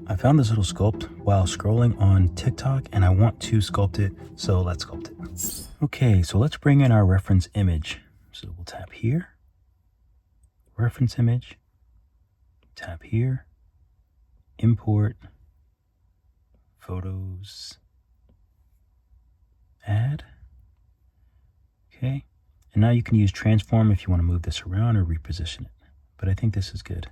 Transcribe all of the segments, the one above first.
I found this little sculpt while scrolling on TikTok and I want to sculpt it, so let's sculpt it. Okay, so let's bring in our reference image. So we'll tap here, reference image, tap here, import, photos, add. Okay, and now you can use transform if you want to move this around or reposition it, but I think this is good.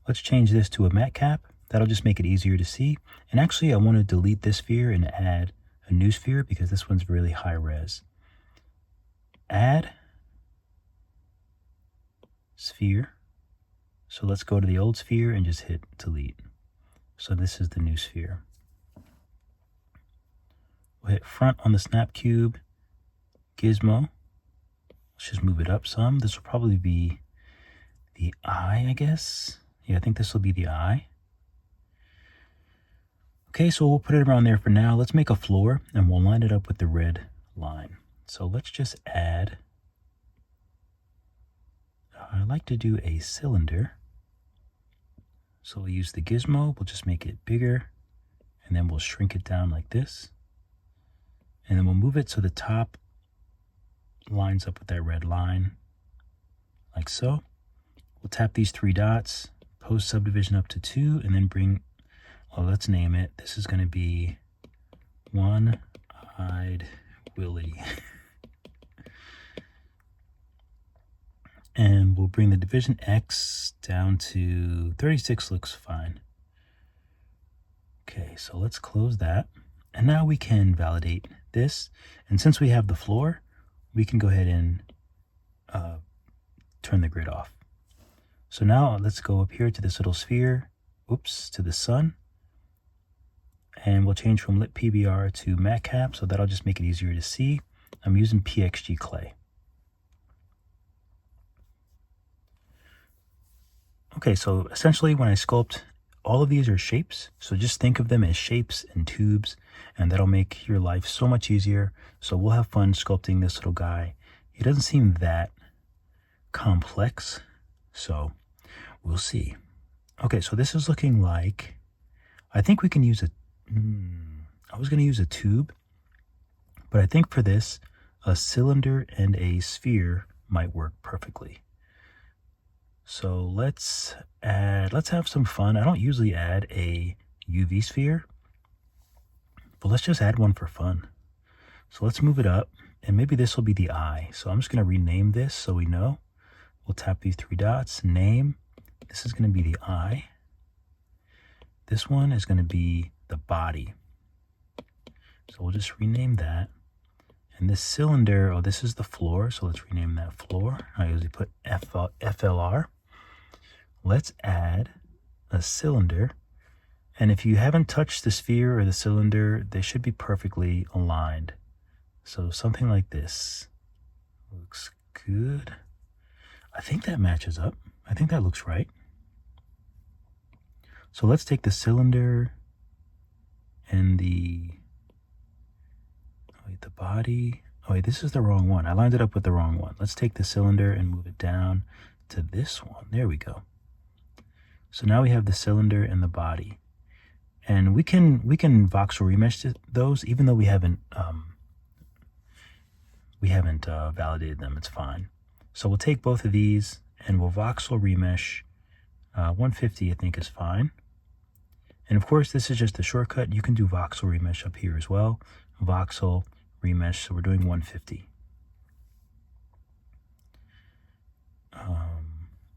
Let's change this to a matte cap. That'll just make it easier to see. And actually, I want to delete this sphere and add a new sphere because this one's really high res. Add sphere. So let's go to the old sphere and just hit delete. So this is the new sphere. We'll hit front on the snap cube, gizmo. Let's just move it up some. This will probably be the eye, I guess. Yeah, I think this will be the eye. Okay, so we'll put it around there for now. Let's make a floor and we'll line it up with the red line. So let's just add, I like to do a cylinder. So we'll use the gizmo, we'll just make it bigger and then we'll shrink it down like this. And then we'll move it so the top lines up with that red line, like so. We'll tap these three dots, post subdivision up to 2, and then bring, well, let's name it. This is going to be One-Eyed Willy. And we'll bring the division X down to 36, looks fine. Okay, so let's close that. And now we can validate this. And since we have the floor, we can go ahead and turn the grid off. So now let's go up here to this little sphere, oops, to the sun. And we'll change from lit PBR to matte cap, so that'll just make it easier to see. I'm using PXG clay. Okay, so essentially when I sculpt, all of these are shapes. So just think of them as shapes and tubes, and that'll make your life so much easier. So we'll have fun sculpting this little guy. He doesn't seem that complex, so we'll see. Okay, so this is looking like, I think we can use a, I was going to use a tube, but I think for this, a cylinder and a sphere might work perfectly. So let's have some fun. I don't usually add a UV sphere, but let's just add one for fun. So let's move it up, and maybe this will be the eye. So I'm just going to rename this so we know. We'll tap these three dots, name. This is going to be the eye. This one is going to be the body. So we'll just rename that. And this cylinder, oh, this is the floor. So let's rename that floor. I usually put FLR. Let's add a cylinder. And if you haven't touched the sphere or the cylinder, they should be perfectly aligned. So something like this looks good. I think that matches up. I think that looks right. So let's take the cylinder and the body. Oh wait, this is the wrong one. I lined it up with the wrong one. Let's take the cylinder and move it down to this one. There we go. So now we have the cylinder and the body. And we can voxel remesh those, even though we haven't validated them. It's fine. So we'll take both of these and we'll voxel remesh. 150 I think is fine. And of course, this is just a shortcut. You can do voxel remesh up here as well. Voxel remesh, so we're doing 150.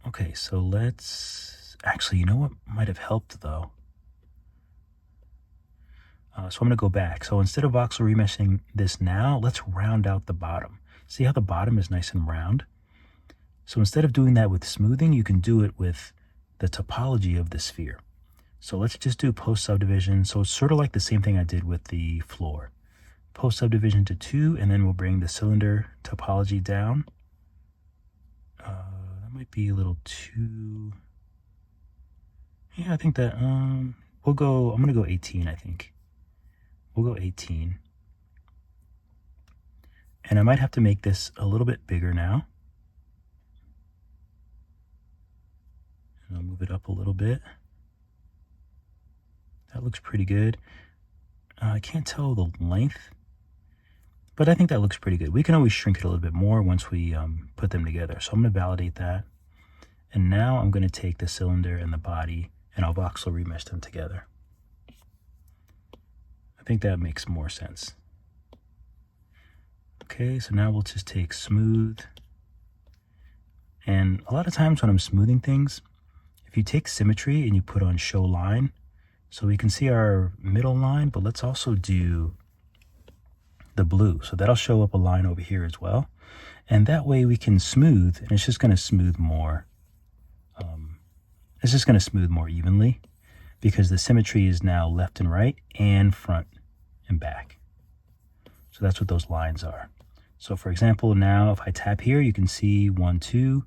Okay, so let's, actually, you know what might have helped though? So I'm going to go back. So instead of voxel remeshing this now, let's round out the bottom. See how the bottom is nice and round? So instead of doing that with smoothing, you can do it with the topology of the sphere. So let's just do post subdivision. So it's sort of like the same thing I did with the floor. Post subdivision to 2, and then we'll bring the cylinder topology down. That might be a little too, yeah, I think that, we'll go, I'm going to go 18, I think. We'll go 18. And I might have to make this a little bit bigger now. Move it up a little bit. That looks pretty good. I can't tell the length, but I think that looks pretty good. We can always shrink it a little bit more once we put them together. So I'm going to validate that. And now I'm going to take the cylinder and the body and I'll voxel remesh them together. I think that makes more sense. Okay, so now we'll just take smooth. And a lot of times when I'm smoothing things, if you take symmetry and you put on show line, so we can see our middle line, but let's also do the blue. So that'll show up a line over here as well. And that way we can smooth, and it's just going to smooth more. It's just going to smooth more evenly because the symmetry is now left and right and front and back. So that's what those lines are. So for example, now if I tap here, you can see 1, 2,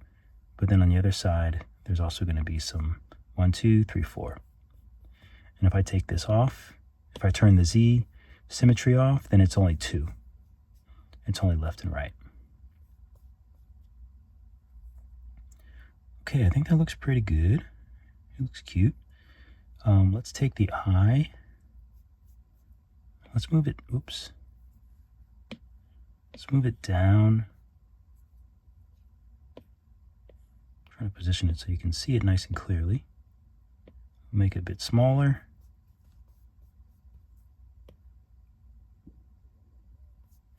but then on the other side, there's also going to be some 1, 2, 3, 4. And if I take this off, if I turn the Z symmetry off, then it's only 2. It's only left and right. Okay, I think that looks pretty good. It looks cute. Let's take the eye. Let's move it, oops. Let's move it down. I'm trying to position it so you can see it nice and clearly. Make it a bit smaller.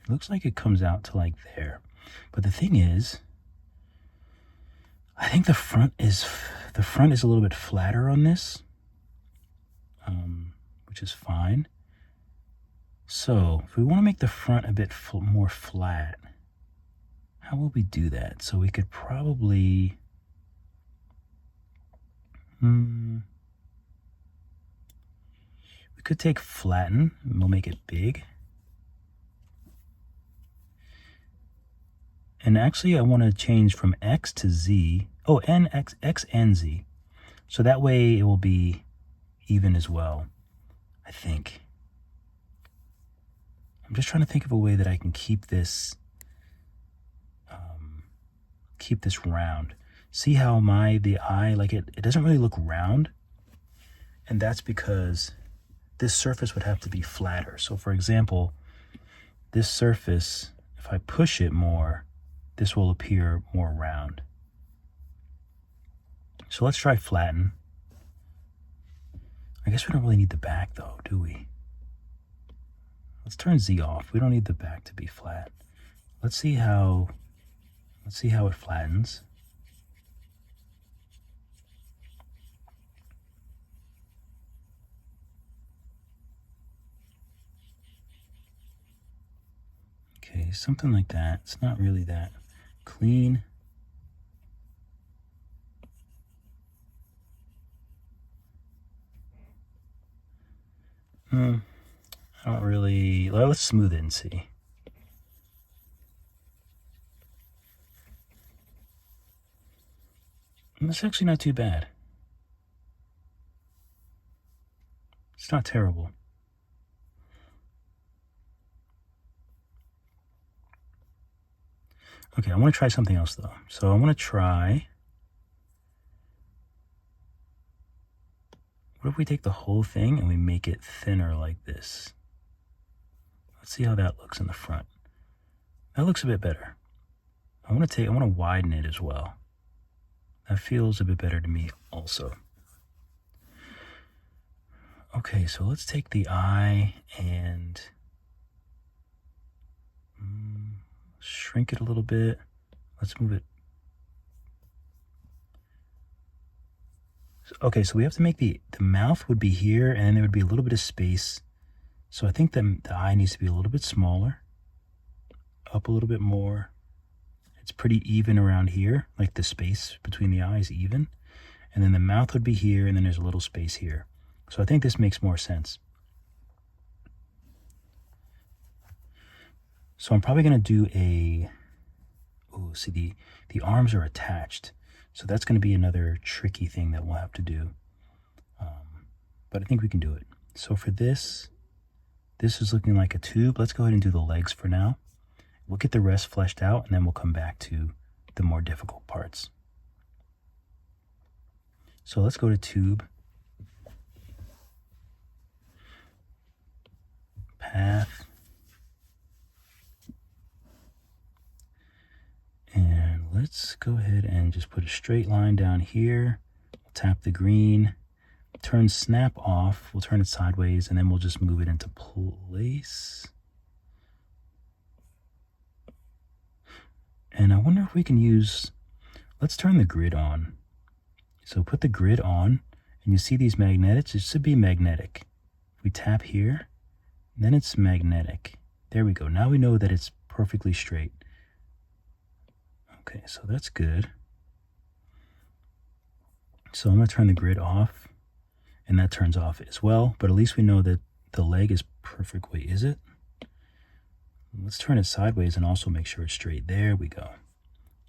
It looks like it comes out to like there. But the thing is, I think the front is a little bit flatter on this, which is fine. So if we want to make the front a bit more flat, how will we do that? So we could probably, we could take flatten and we'll make it big. And actually I want to change from X to Z. Oh, and X and Z. So that way it will be even as well, I think. I'm just trying to think of a way that I can keep this round. See how the eye, like it doesn't really look round. And that's because this surface would have to be flatter. So for example, this surface, if I push it more, this will appear more round. So let's try flatten. I guess we don't really need the back though, do we? Let's turn Z off. We don't need the back to be flat. Let's see how it flattens. Okay, something like that. It's not really that clean. I don't really, well, let's smooth it and see. That's actually not too bad. It's not terrible. Okay, I want to try something else though. So I want to try, what if we take the whole thing and we make it thinner like this? Let's see how that looks in the front. That looks a bit better. I want to widen it as well. That feels a bit better to me also. Okay, so let's take the eye and shrink it a little bit. Let's move it. Okay, so we have to make the mouth would be here, and there would be a little bit of space. So I think the eye needs to be a little bit smaller, up a little bit more. It's pretty even around here, like the space between the eyes even. And then the mouth would be here, and then there's a little space here. So I think this makes more sense. So I'm probably going to do see the arms are attached. So that's going to be another tricky thing that we'll have to do. But I think we can do it. So for this is looking like a tube. Let's go ahead and do the legs for now. We'll get the rest fleshed out, and then we'll come back to the more difficult parts. So let's go to tube, path, and let's go ahead and just put a straight line down here. We'll tap the green, turn snap off, we'll turn it sideways, and then we'll just move it into place. And I wonder if we can use, let's turn the grid on. So put the grid on, and you see these magnetics, it should be magnetic. If we tap here, then it's magnetic. There we go. Now we know that it's perfectly straight. Okay, so that's good. So I'm going to turn the grid off, and that turns off as well, but at least we know that the leg is perfect. Wait, is it? Let's turn it sideways and also make sure it's straight. There we go.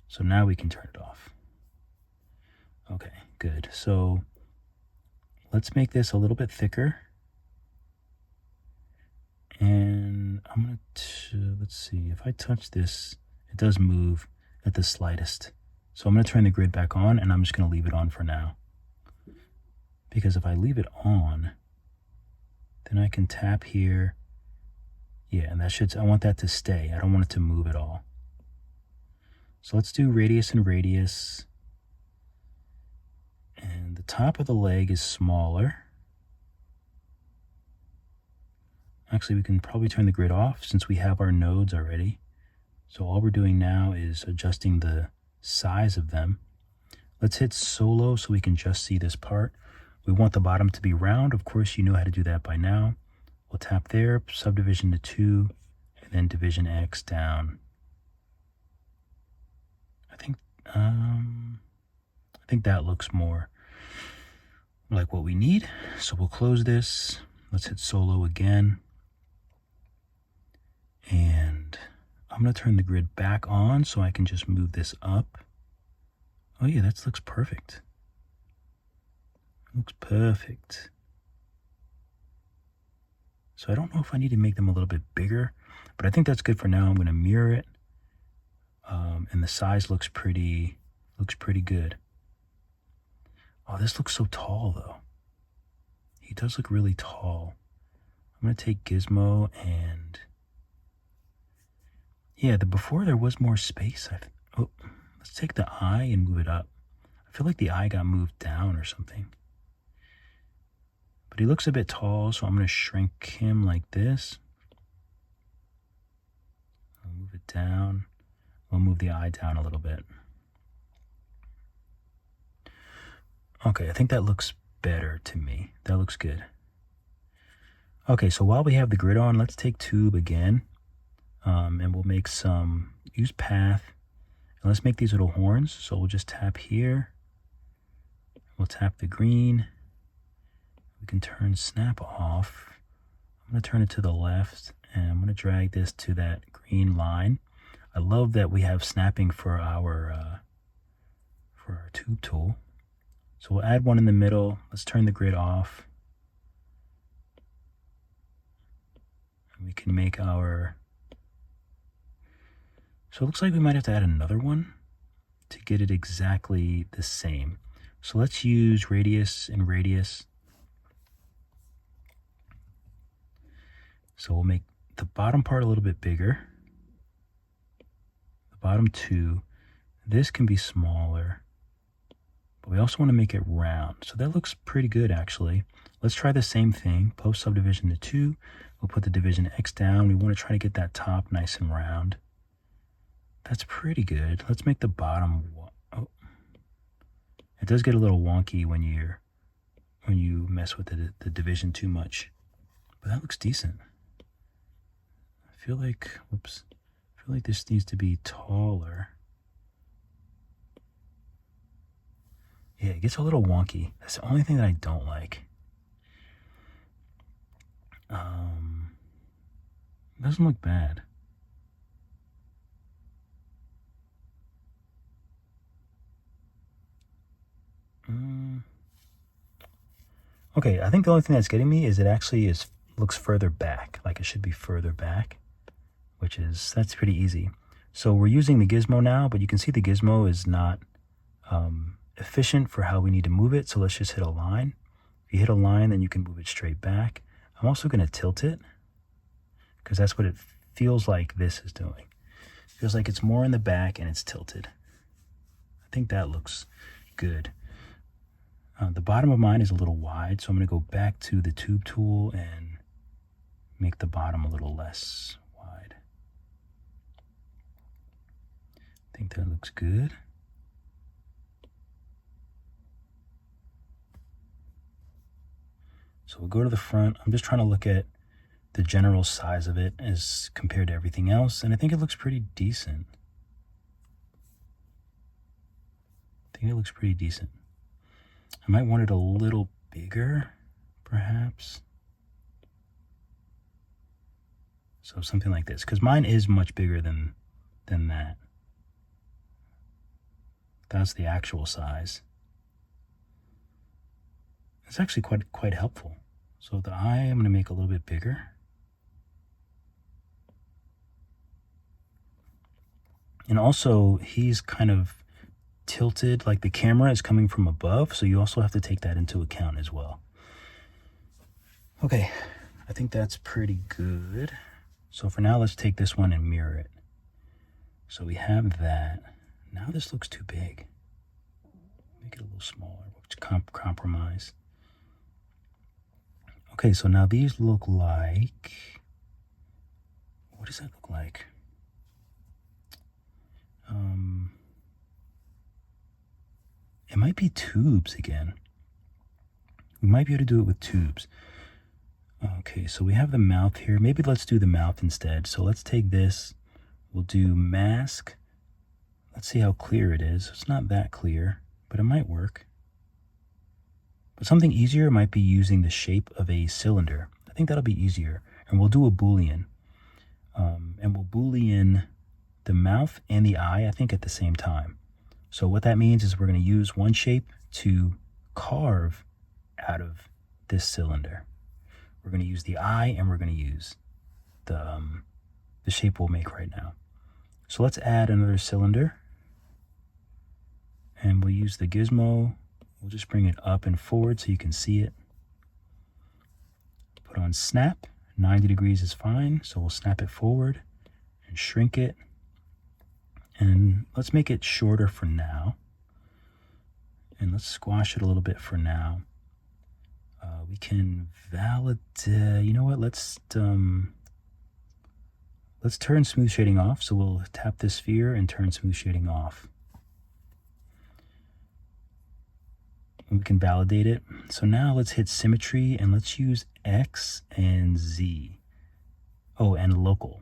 So now we can turn it off. Okay, good. So let's make this a little bit thicker. And I'm going to, let's see, if I touch this, it does move at the slightest. So I'm going to turn the grid back on, and I'm just going to leave it on for now. Because if I leave it on, then I can tap here. Yeah, and that should, I want that to stay. I don't want it to move at all. So let's do radius and radius. And the top of the leg is smaller. Actually, we can probably turn the grid off since we have our nodes already. So all we're doing now is adjusting the size of them. Let's hit solo so we can just see this part. We want the bottom to be round. Of course, you know how to do that by now. We'll tap there, subdivision to 2, and then division X down. I think that looks more like what we need. So we'll close this. Let's hit solo again. And I'm going to turn the grid back on so I can just move this up. Oh yeah, that looks perfect. Looks perfect. So I don't know if I need to make them a little bit bigger, but I think that's good for now. I'm going to mirror it. And the size looks pretty good. Oh, this looks so tall though. He does look really tall. I'm going to take Gizmo and yeah, before there was more space. Oh, let's take the eye and move it up. I feel like the eye got moved down or something. But he looks a bit tall, so I'm going to shrink him like this. I'll move it down. We'll move the eye down a little bit. Okay, I think that looks better to me. That looks good. Okay, so while we have the grid on, let's take tube again. And we'll make use path. And let's make these little horns. So we'll just tap here. We'll tap the green. We can turn snap off. I'm going to turn it to the left, and I'm going to drag this to that green line. I love that we have snapping for our tube tool. So we'll add one in the middle. Let's turn the grid off. And we can make our... So it looks like we might have to add another one to get it exactly the same. So let's use radius and radius. So we'll make the bottom part a little bit bigger. The bottom two. This can be smaller. But we also want to make it round. So that looks pretty good actually. Let's try the same thing. Post subdivision to 2. We'll put the division X down. We want to try to get that top nice and round. That's pretty good. Let's make the bottom... Oh. It does get a little wonky when you mess with the division too much. But that looks decent. I feel like... Whoops. I feel like this needs to be taller. Yeah, it gets a little wonky. That's the only thing that I don't like. It doesn't look bad. Okay, I think the only thing that's getting me is it actually looks further back. Like it should be further back, that's pretty easy. So we're using the gizmo now, but you can see the gizmo is not efficient for how we need to move it. So let's just hit a line. If you hit a line, then you can move it straight back. I'm also going to tilt it because that's what it feels like this is doing. It feels like it's more in the back and it's tilted. I think that looks good. The bottom of mine is a little wide, so I'm going to go back to the tube tool and make the bottom a little less wide. I think that looks good. So we'll go to the front. I'm just trying to look at the general size of it as compared to everything else, and I think it looks pretty decent. I might want it a little bigger, perhaps. So something like this, because mine is much bigger than that. That's the actual size. It's actually quite helpful. So the eye I'm going to make a little bit bigger. And also he's kind of tilted, like the camera is coming from above, so you also have to take that into account as well. Okay, I think that's pretty good. So for now, let's take this one and mirror it. So we have that. Now this looks too big. Make it a little smaller, which compromise. Okay, so now these look like, what does that look like? It might be tubes again. We might be able to do it with tubes. Okay, so we have the mouth here. Maybe let's do the mouth instead. So let's take this. We'll do mask. Let's see how clear it is. It's not that clear, but it might work. But something easier might be using the shape of a cylinder. I think that'll be easier. And we'll do a Boolean. And we'll Boolean the mouth and the eye, I think, at the same time. So what that means is we're going to use one shape to carve out of this cylinder. We're going to use the eye, and we're going to use the shape we'll make right now. So let's add another cylinder, and we'll use the gizmo. We'll just bring it up and forward so you can see it. Put on snap. 90 degrees is fine, so we'll snap it forward and shrink it. And let's make it shorter for now. And let's squash it a little bit for now. We can validate, you know what, let's turn smooth shading off. So we'll tap this sphere and turn smooth shading off. And we can validate it. So now let's hit symmetry and let's use X and Z. Oh, and local.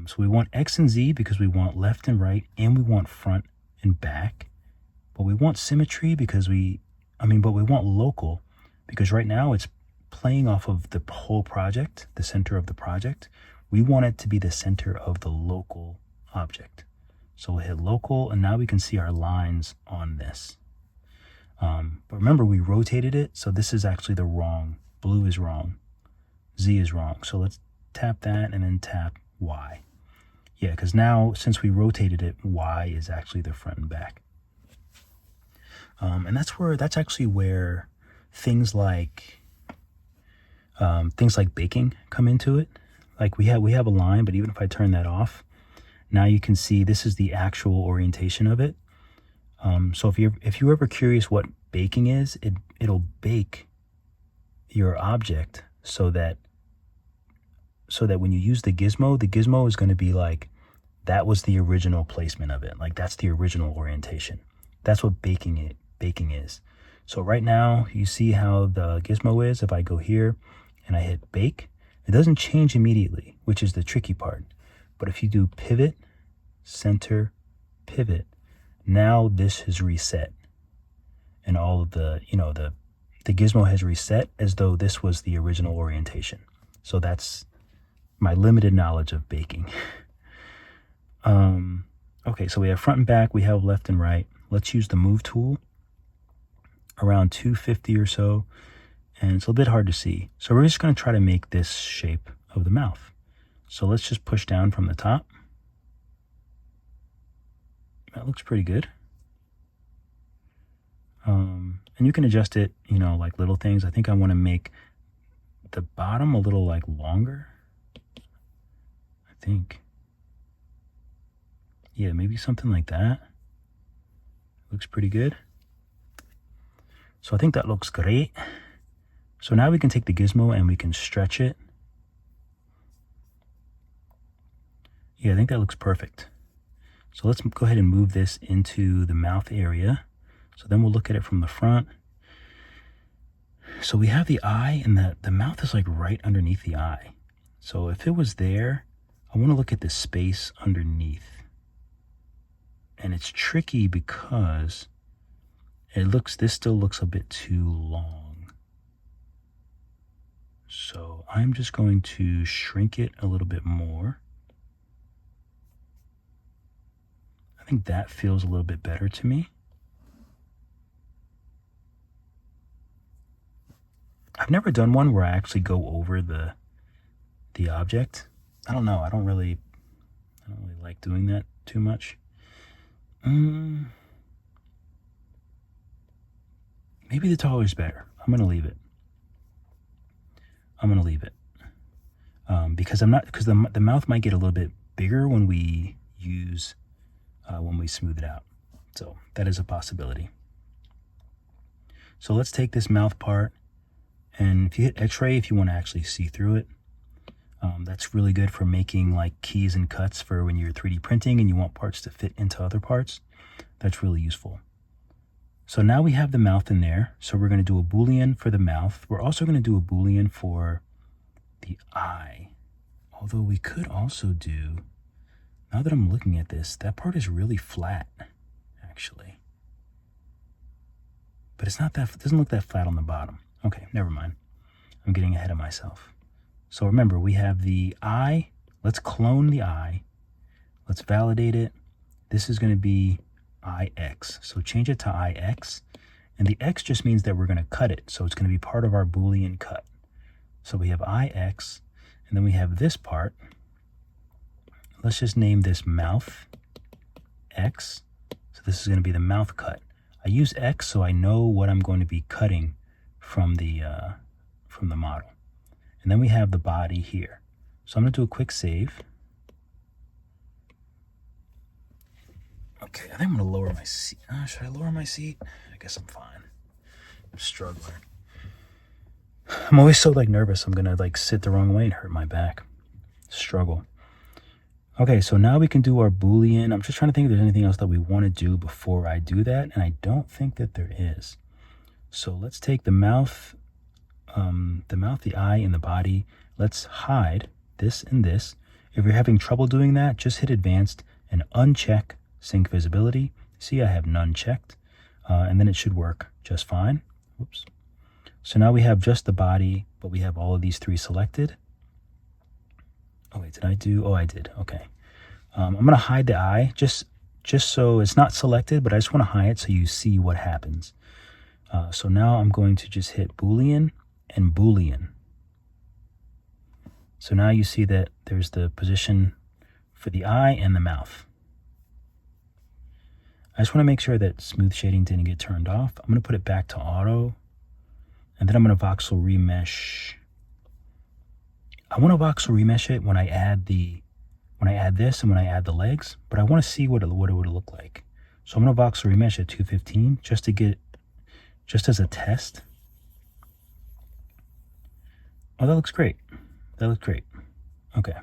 So we want X and Z because we want left and right, and we want front and back. But we want symmetry because but we want local because right now it's playing off of the whole project, the center of the project. We want it to be the center of the local object. So we'll hit local, and now we can see our lines on this. But remember, we rotated it, so this is actually the wrong. Blue is wrong. Z is wrong. So let's tap that and then tap Y. Yeah, because now, since we rotated it, Y is actually the front and back. And that's actually where things like baking come into it. Like we have a line, but even if I turn that off, now you can see this is the actual orientation of it. So if you're ever curious what baking is, it'll bake your object so that when you use the gizmo is going to be like, that was the original placement of it. Like that's the original orientation. That's what baking is. So right now you see how the gizmo is. If I go here and I hit bake, it doesn't change immediately, which is the tricky part. But if you do pivot, center, pivot, now this is reset. And all of the gizmo has reset as though this was the original orientation. So that's my limited knowledge of baking. Okay, so we have front and back, we have left and right. Let's use the move tool around 250 or so. And it's a little bit hard to see. So we're just going to try to make this shape of the mouth. So let's just push down from the top. That looks pretty good. And you can adjust it, you know, like little things. I think I want to make the bottom a little like longer. I think. Yeah, maybe something like that. Looks pretty good. So I think that looks great. So now we can take the gizmo and we can stretch it. Yeah, I think that looks perfect. So let's go ahead and move this into the mouth area. So then we'll look at it from the front. So we have the eye, and the mouth is like right underneath the eye. So if it was there, I want to look at the space underneath. And it's tricky because this still looks a bit too long. So I'm just going to shrink it a little bit more. I think that feels a little bit better to me. I've never done one where I actually go over the object. I don't know. I don't really like doing that too much. Maybe the taller is better. I'm gonna leave it. Because the mouth might get a little bit bigger when we smooth it out. So that is a possibility. So let's take this mouth part, and if you hit X-ray, if you want to actually see through it, that's really good for making like keys and cuts for when you're 3D printing and you want parts to fit into other parts. That's really useful. So now we have the mouth in there. So we're going to do a Boolean for the mouth. We're also going to do a Boolean for the eye. Although we could also do, now that I'm looking at this, that part is really flat, actually. But it doesn't look that flat on the bottom. Okay, never mind. I'm getting ahead of myself. So remember, we have the eye. Let's clone the eye. Let's validate it. This is going to be IX. So change it to IX. And the X just means that we're going to cut it. So it's going to be part of our Boolean cut. So we have IX. And then we have this part. Let's just name this mouth X. So this is going to be the mouth cut. I use X so I know what I'm going to be cutting from the model. And then we have the body here. So I'm going to do a quick save. Okay, I think I'm going to lower my seat. Should I lower my seat? I guess I'm fine. I'm struggling. I'm always so nervous I'm going to sit the wrong way and hurt my back. Struggle. Okay, so now we can do our Boolean. I'm just trying to think if there's anything else that we want to do before I do that, and I don't think that there is. So let's take the mouth, the eye, and the body. Let's hide this and this. If you're having trouble doing that, just hit Advanced and uncheck Sync Visibility. See, I have none checked, and then it should work just fine. Whoops. So now we have just the body, but we have all of these three selected. Oh wait, did I do? Oh, I did. Okay. I'm going to hide the eye just so it's not selected, but I just want to hide it so you see what happens. So now I'm going to just hit Boolean and Boolean. So now you see that there's the position for the eye and the mouth. I just want to make sure that smooth shading didn't get turned off. I'm going to put it back to auto, and then I'm going to voxel remesh. I want to voxel remesh it when I add this and when I add the legs, but I want to see what it would look like. So I'm going to voxel remesh at 215 just as a test. Oh, that looks great. That looks great. Okay.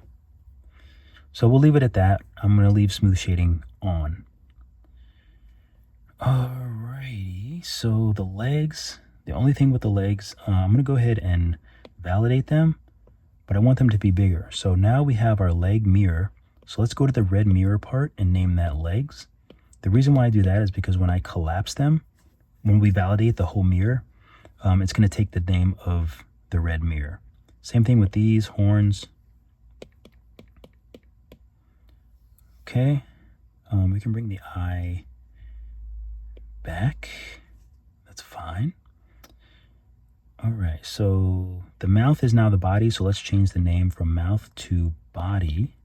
So we'll leave it at that. I'm going to leave smooth shading on. Alrighty. So the legs, the only thing with the legs, I'm going to go ahead and validate them, but I want them to be bigger. So now we have our leg mirror. So let's go to the red mirror part and name that legs. The reason why I do that is because when I collapse them, when we validate the whole mirror, it's going to take the name of the red mirror. Same thing with these horns. Okay. We can bring the eye back. That's fine. All right, so the mouth is now the body, so let's change the name from mouth to body.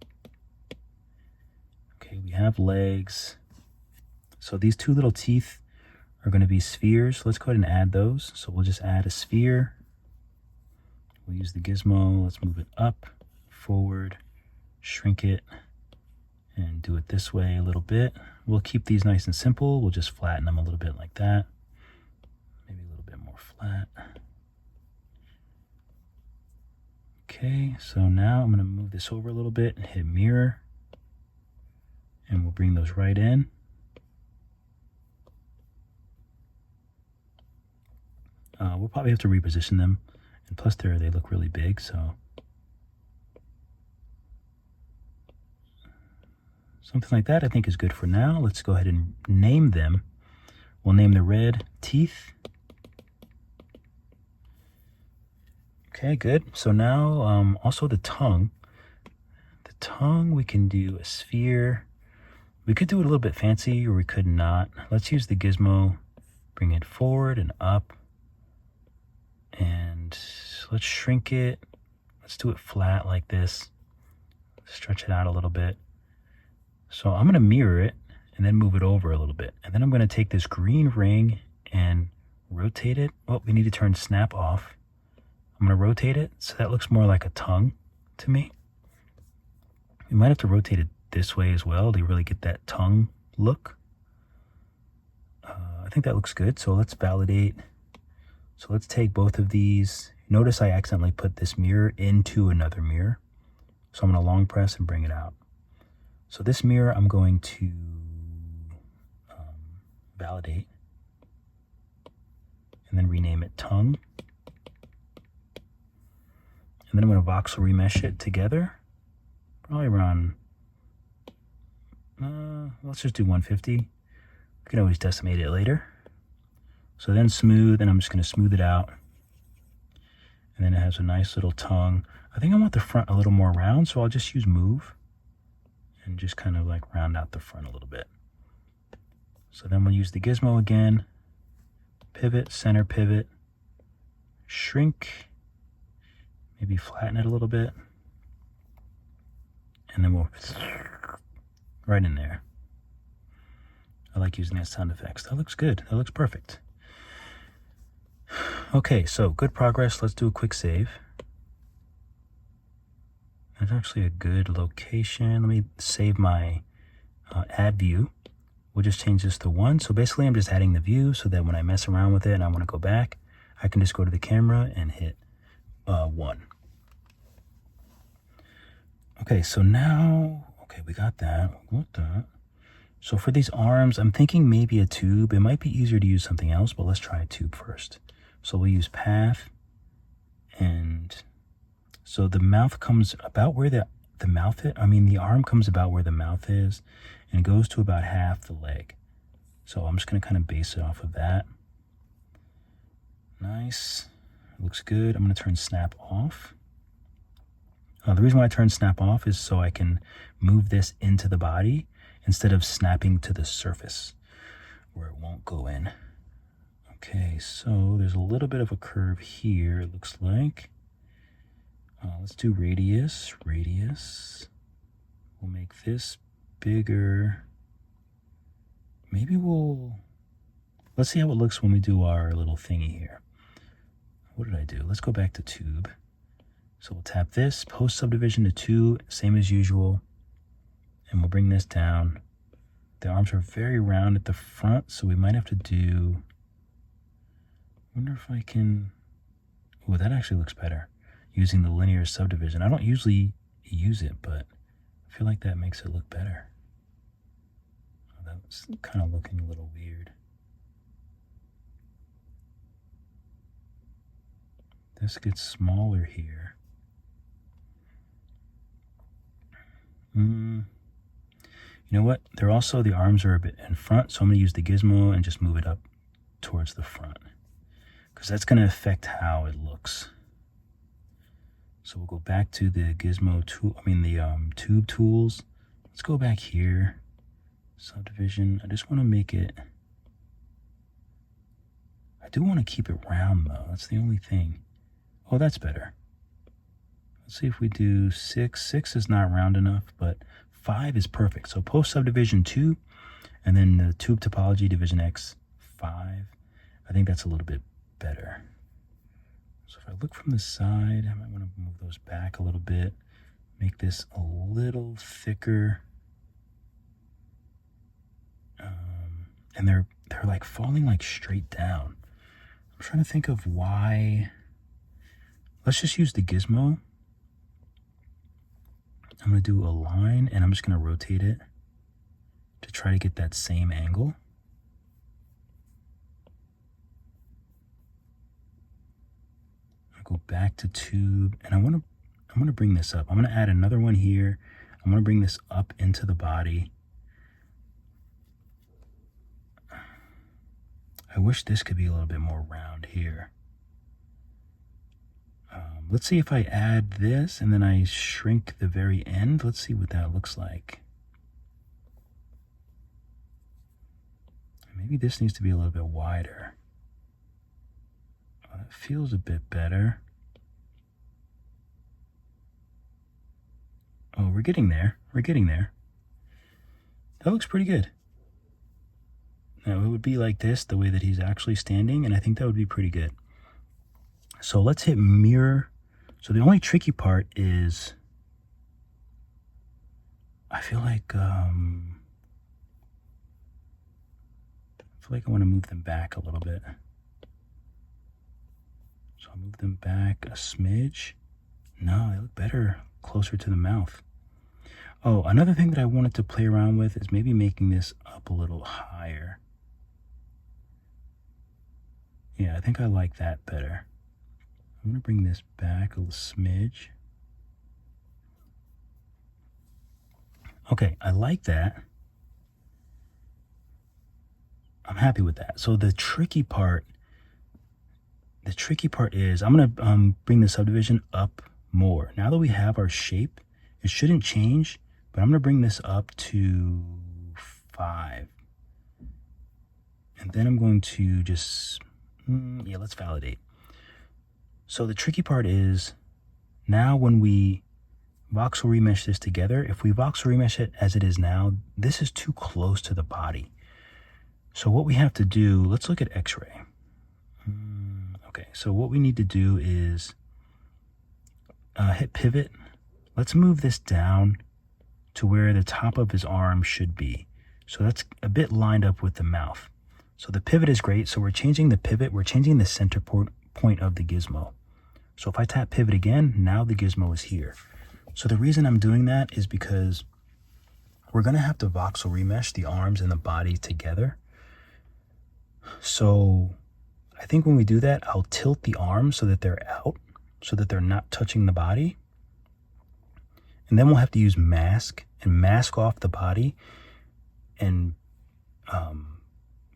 Okay, we have legs. So these two little teeth are going to be spheres. Let's go ahead and add those. So we'll just add a sphere. We'll use the gizmo. Let's move it up, forward, shrink it, and do it this way a little bit. We'll keep these nice and simple. We'll just flatten them a little bit like that. Maybe a little bit more flat. Okay, so now I'm going to move this over a little bit and hit mirror. And we'll bring those right in. We'll probably have to reposition them. And plus they look really big, so. Something like that I think is good for now. Let's go ahead and name them. We'll name the red teeth. Okay, good. So now also the tongue. The tongue, we can do a sphere. We could do it a little bit fancy, or we could not. Let's use the gizmo, bring it forward and up. And let's shrink it. Let's do it flat like this. Stretch it out a little bit. So I'm going to mirror it and then move it over a little bit. And then I'm going to take this green ring and rotate it. Oh, we need to turn snap off. I'm going to rotate it so that looks more like a tongue to me. We might have to rotate it this way as well to really get that tongue look. I think that looks good. So let's validate. So let's take both of these. Notice I accidentally put this mirror into another mirror. So I'm going to long press and bring it out. So this mirror I'm going to validate and then rename it tongue. And then I'm going to voxel remesh it together. Probably around, let's just do 150. We can always decimate it later. So then smooth, and I'm just going to smooth it out. And then it has a nice little tongue. I think I want the front a little more round, so I'll just use move and just kind of like round out the front a little bit. So then we'll use the gizmo again, pivot, center pivot, shrink, maybe flatten it a little bit, and then we'll right in there. I like using that sound effects. That looks good. That looks perfect. Okay, so good progress. Let's do a quick save. That's actually a good location. Let me save my add view. We'll just change this to 1. So basically I'm just adding the view so that when I mess around with it and I want to go back, I can just go to the camera and hit 1. Okay, so now, okay, we got that. What the? So for these arms, I'm thinking maybe a tube. It might be easier to use something else, but let's try a tube first. So we'll use path, and so the mouth comes about where the mouth is. I mean, the arm comes about where the mouth is and goes to about half the leg. So I'm just going to kind of base it off of that. Nice. Looks good. I'm going to turn snap off. The reason why I turn snap off is so I can move this into the body instead of snapping to the surface where it won't go in. Okay, so there's a little bit of a curve here, it looks like. Let's do radius. We'll make this bigger. Maybe let's see how it looks when we do our little thingy here. What did I do? Let's go back to tube. So we'll tap this, post subdivision to 2, same as usual. And we'll bring this down. The arms are very round at the front, so we might have to do, I wonder if I can, oh, that actually looks better, using the linear subdivision. I don't usually use it, but I feel like that makes it look better. Oh, that's kind of looking a little weird. This gets smaller here. You know what? They're also, the arms are a bit in front, so I'm going to use the gizmo and just move it up towards the front, because that's going to affect how it looks. So we'll go back to the gizmo tool, the tube tools. Let's go back here, subdivision. I just want to make it, I do want to keep it round though. That's the only thing. Oh, that's better. Let's see if we do 6. 6 is not round enough, but 5 is perfect. So post subdivision 2, and then the tube topology division X 5. I think that's a little bit better. So if I look from the side, I might want to move those back a little bit, make this a little thicker. And they're like falling like straight down. I'm trying to think of why. Let's just use the gizmo. I'm going to do a line and I'm just going to rotate it to try to get that same angle. I'll go back to tube and I'm going to bring this up. I'm going to add another one here. I'm going to bring this up into the body. I wish this could be a little bit more round here. Let's see if I add this and then I shrink the very end. Let's see what that looks like. Maybe this needs to be a little bit wider. Oh, that feels a bit better. Oh, we're getting there. We're getting there. That looks pretty good. Now it would be like this, the way that he's actually standing, and I think that would be pretty good. So let's hit mirror. So the only tricky part is, I feel like I want to move them back a little bit. So I'll move them back a smidge. No, they look better closer to the mouth. Oh, another thing that I wanted to play around with is maybe making this up a little higher. Yeah, I think I like that better. I'm going to bring this back a little smidge. Okay, I like that. I'm happy with that. So the tricky part is I'm going to bring the subdivision up more. Now that we have our shape, it shouldn't change, but I'm going to bring this up to 5. And then I'm going to just, yeah, let's validate. So the tricky part is, now when we voxel remesh this together, if we voxel remesh it as it is now, this is too close to the body. So what we have to do, let's look at X-ray. Okay, so what we need to do is hit pivot. Let's move this down to where the top of his arm should be. So that's a bit lined up with the mouth. So the pivot is great. So we're changing the pivot. We're changing the center point of the gizmo. So if I tap pivot again, now the gizmo is here. So the reason I'm doing that is because we're going to have to voxel remesh the arms and the body together. So I think when we do that, I'll tilt the arms so that they're out, so that they're not touching the body. And then we'll have to use mask and mask off the body and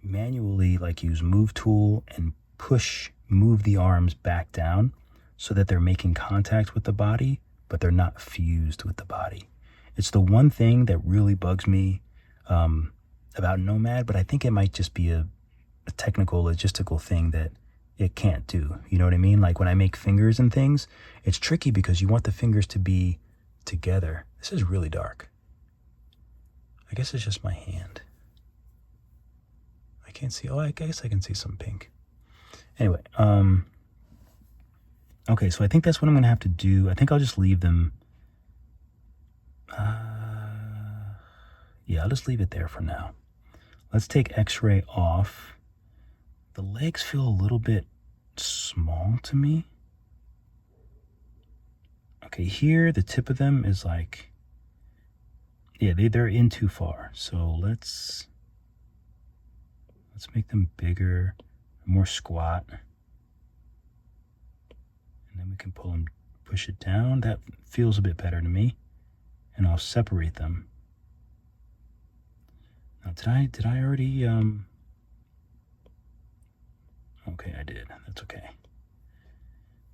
manually use move tool and move the arms back down so that they're making contact with the body, but they're not fused with the body. It's the one thing that really bugs me about Nomad, but I think it might just be a technical, logistical thing that it can't do. You know what I mean? Like when I make fingers and things, it's tricky because you want the fingers to be together. This is really dark. I guess it's just my hand. I can't see. Oh, I guess I can see some pink. Anyway, okay, so I think that's what I'm going to have to do. I think I'll just leave them. Yeah, I'll just leave it there for now. Let's take X-ray off. The legs feel a little bit small to me. Okay, here the tip of them is like, yeah, they're in too far. So let's make them bigger, more squat. And then we can pull them, push it down. That feels a bit better to me. And I'll separate them. Now, did I already, okay, I did. That's okay.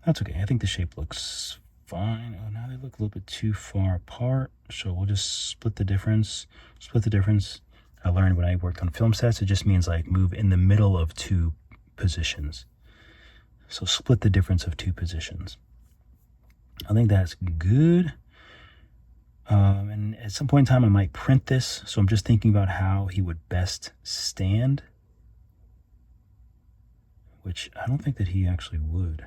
That's okay. I think the shape looks fine. Oh, now they look a little bit too far apart. So we'll just split the difference. Split the difference. I learned when I worked on film sets, it just means like move in the middle of 2 positions. So split the difference of 2 positions. I think that's good. And at some point in time, I might print this. So I'm just thinking about how he would best stand. which I don't think that he actually would,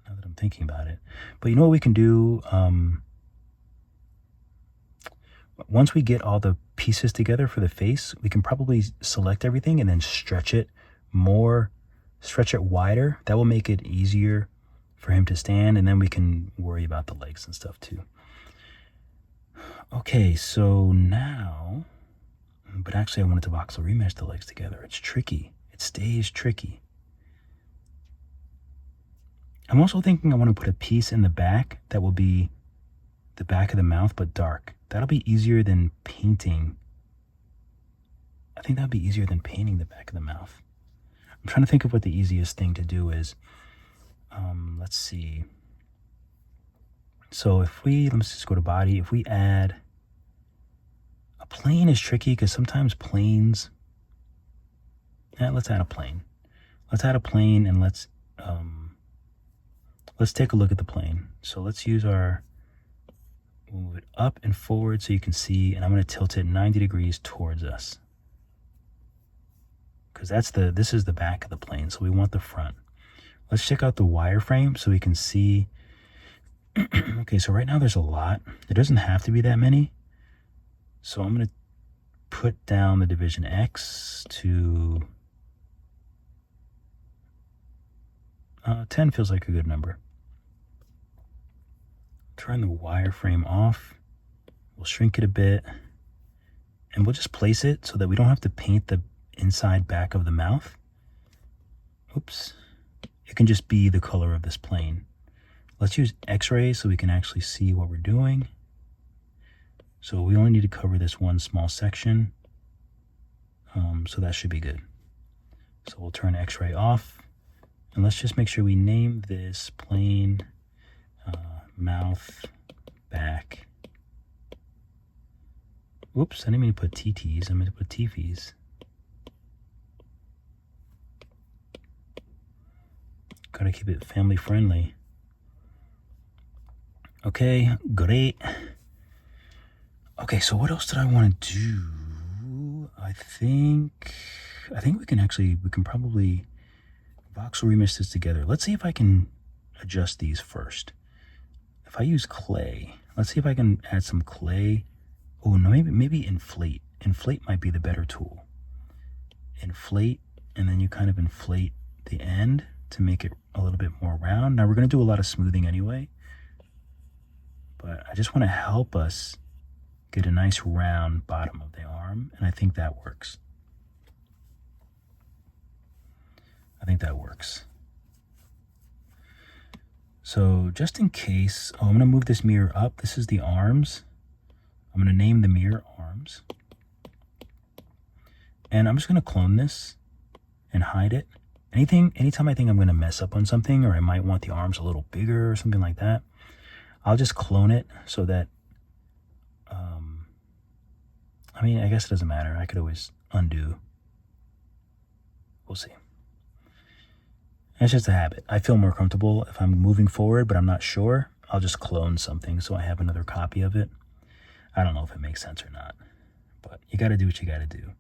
now that I'm thinking about it. But you know what we can do? Once we get all the pieces together for the face, we can probably select everything and then stretch it wider. That will make it easier for him to stand, and then we can worry about the legs and stuff too. Okay, so now, but actually I wanted to voxel remesh the legs together. It's tricky. It stays tricky. I'm also thinking I want to put a piece in the back that will be the back of the mouth, but dark. That'll be easier than painting. I think that'll be easier than painting the back of the mouth. I'm trying to think of what the easiest thing to do is. Let's see. So let's just go to body. If we add, a plane is tricky because sometimes planes, let's add a plane. Let's add a plane and let's take a look at the plane. So let's use we'll move it up and forward so you can see, and I'm going to tilt it 90 degrees towards us. Because this is the back of the plane, so we want the front. Let's check out the wireframe so we can see. Okay, so right now there's a lot. There doesn't have to be that many. So I'm going to put down the division X to 10 feels like a good number. Turn the wireframe off. We'll shrink it a bit. And we'll just place it so that we don't have to paint the inside back of the mouth. Oops. It can just be the color of this plane. Let's use X-rays so we can actually see what we're doing. So we only need to cover this one small section. So that should be good. So we'll turn X-ray off. And let's just make sure we name this plane mouth back. Whoops, I didn't mean to put TTs. I meant to put TFs. Gotta keep it family friendly. Okay, great. Okay, so what else did I want to do? I think we can probably voxel remesh this together. Let's see if I can adjust these first. If I use clay, let's see if I can add some clay. Oh no, maybe inflate. Inflate might be the better tool. Inflate, and then you kind of inflate the end to make it a little bit more round. Now we're going to do a lot of smoothing anyway, but I just want to help us get a nice round bottom of the arm, and I think that works. So just in case, I'm going to move this mirror up. This is the arms. I'm going to name the mirror arms. And I'm just going to clone this and hide it. Anytime I think I'm going to mess up on something, or I might want the arms a little bigger or something like that, I'll just clone it so that, I mean, I guess it doesn't matter. I could always undo. We'll see. It's just a habit. I feel more comfortable if I'm moving forward, but I'm not sure. I'll just clone something so I have another copy of it. I don't know if it makes sense or not, but you got to do what you got to do.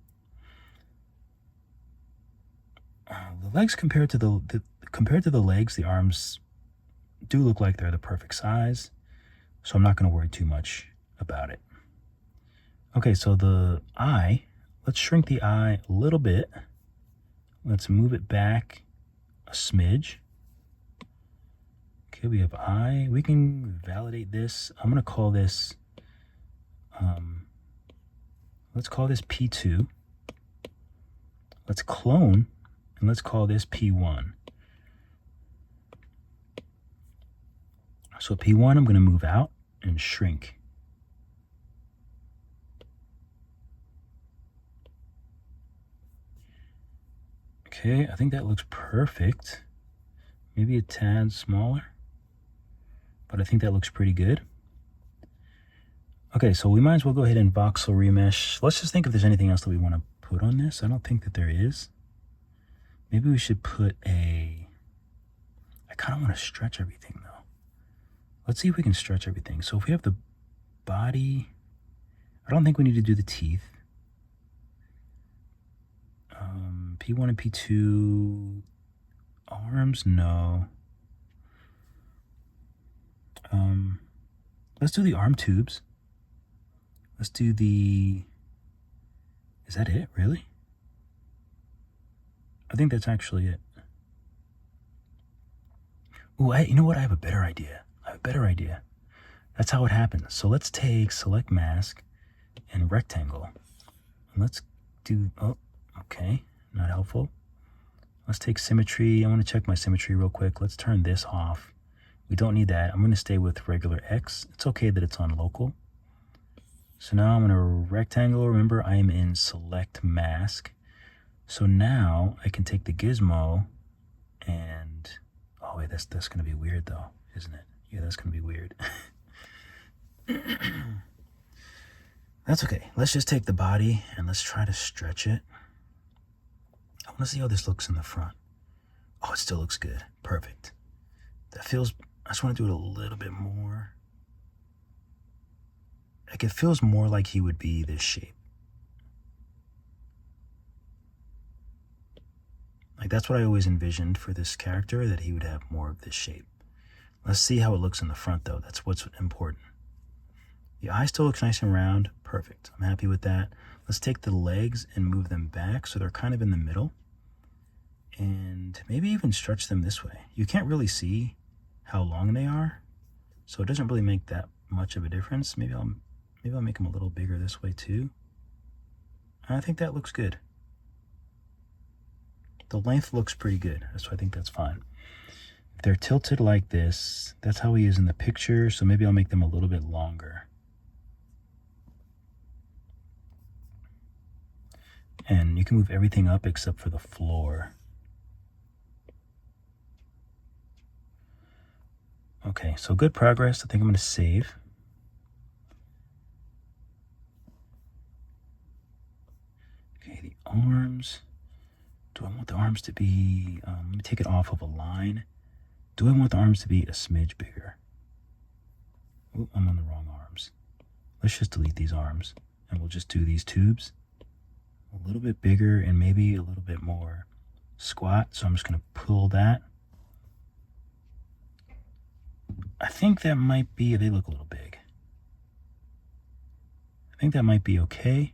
The legs compared to the legs, the arms do look like they're the perfect size, so I'm not going to worry too much about it. Okay, so the eye, let's shrink the eye a little bit. Let's move it back a smidge. Okay, we have eye. We can validate this. I'm going to call this, let's call this P2. Let's clone, and let's call this P1. So P1, I'm going to move out and shrink. Okay, I think that looks perfect. Maybe a tad smaller, but I think that looks pretty good. Okay, so we might as well go ahead and voxel remesh. Let's just think if there's anything else that we want to put on this. I don't think that there is. Maybe we should put I kind of want to stretch everything though. Let's see if we can stretch everything. So if we have the body, I don't think we need to do the teeth. P1 and P2, Arms, no. Let's do the arm tubes. Let's do the... Is that it, really? I think that's actually it. Ooh, you know what? I have a better idea. That's how it happens. So let's take select mask and rectangle. And let's do, oh, okay, not helpful. Let's take symmetry. I want to check my symmetry real quick. Let's turn this off. We don't need that. I'm going to stay with regular X. It's okay that it's on local. So now I'm going to rectangle. Remember, I am in select mask. So now I can take the gizmo and, oh wait, that's going to be weird though, isn't it? Yeah, that's going to be weird. That's okay. Let's just take the body and let's try to stretch it. I want to see how this looks in the front. Oh, it still looks good. Perfect. That feels, I just want to do it a little bit more. Like it feels more like he would be this shape. Like that's what I always envisioned for this character, that he would have more of this shape. Let's see how it looks in the front though. That's what's important. The eye still looks nice and round. Perfect. I'm happy with that. Let's take the legs and move them back so they're kind of in the middle. And maybe even stretch them this way. You can't really see how long they are, so it doesn't really make that much of a difference. Maybe I'll make them a little bigger this way too. I think that looks good. The length looks pretty good, so I think that's fine. If they're tilted like this, that's how he is in the picture, so maybe I'll make them a little bit longer. And you can move everything up except for the floor. Okay, so good progress. I think I'm going to save. Okay, the arms. Do I want the arms to be, let me take it off of a line. Do I want the arms to be a smidge bigger? Oh, I'm on the wrong arms. Let's just delete these arms and we'll just do these tubes a little bit bigger and maybe a little bit more squat. So I'm just going to pull that. I think that might be, they look a little big. I think that might be okay.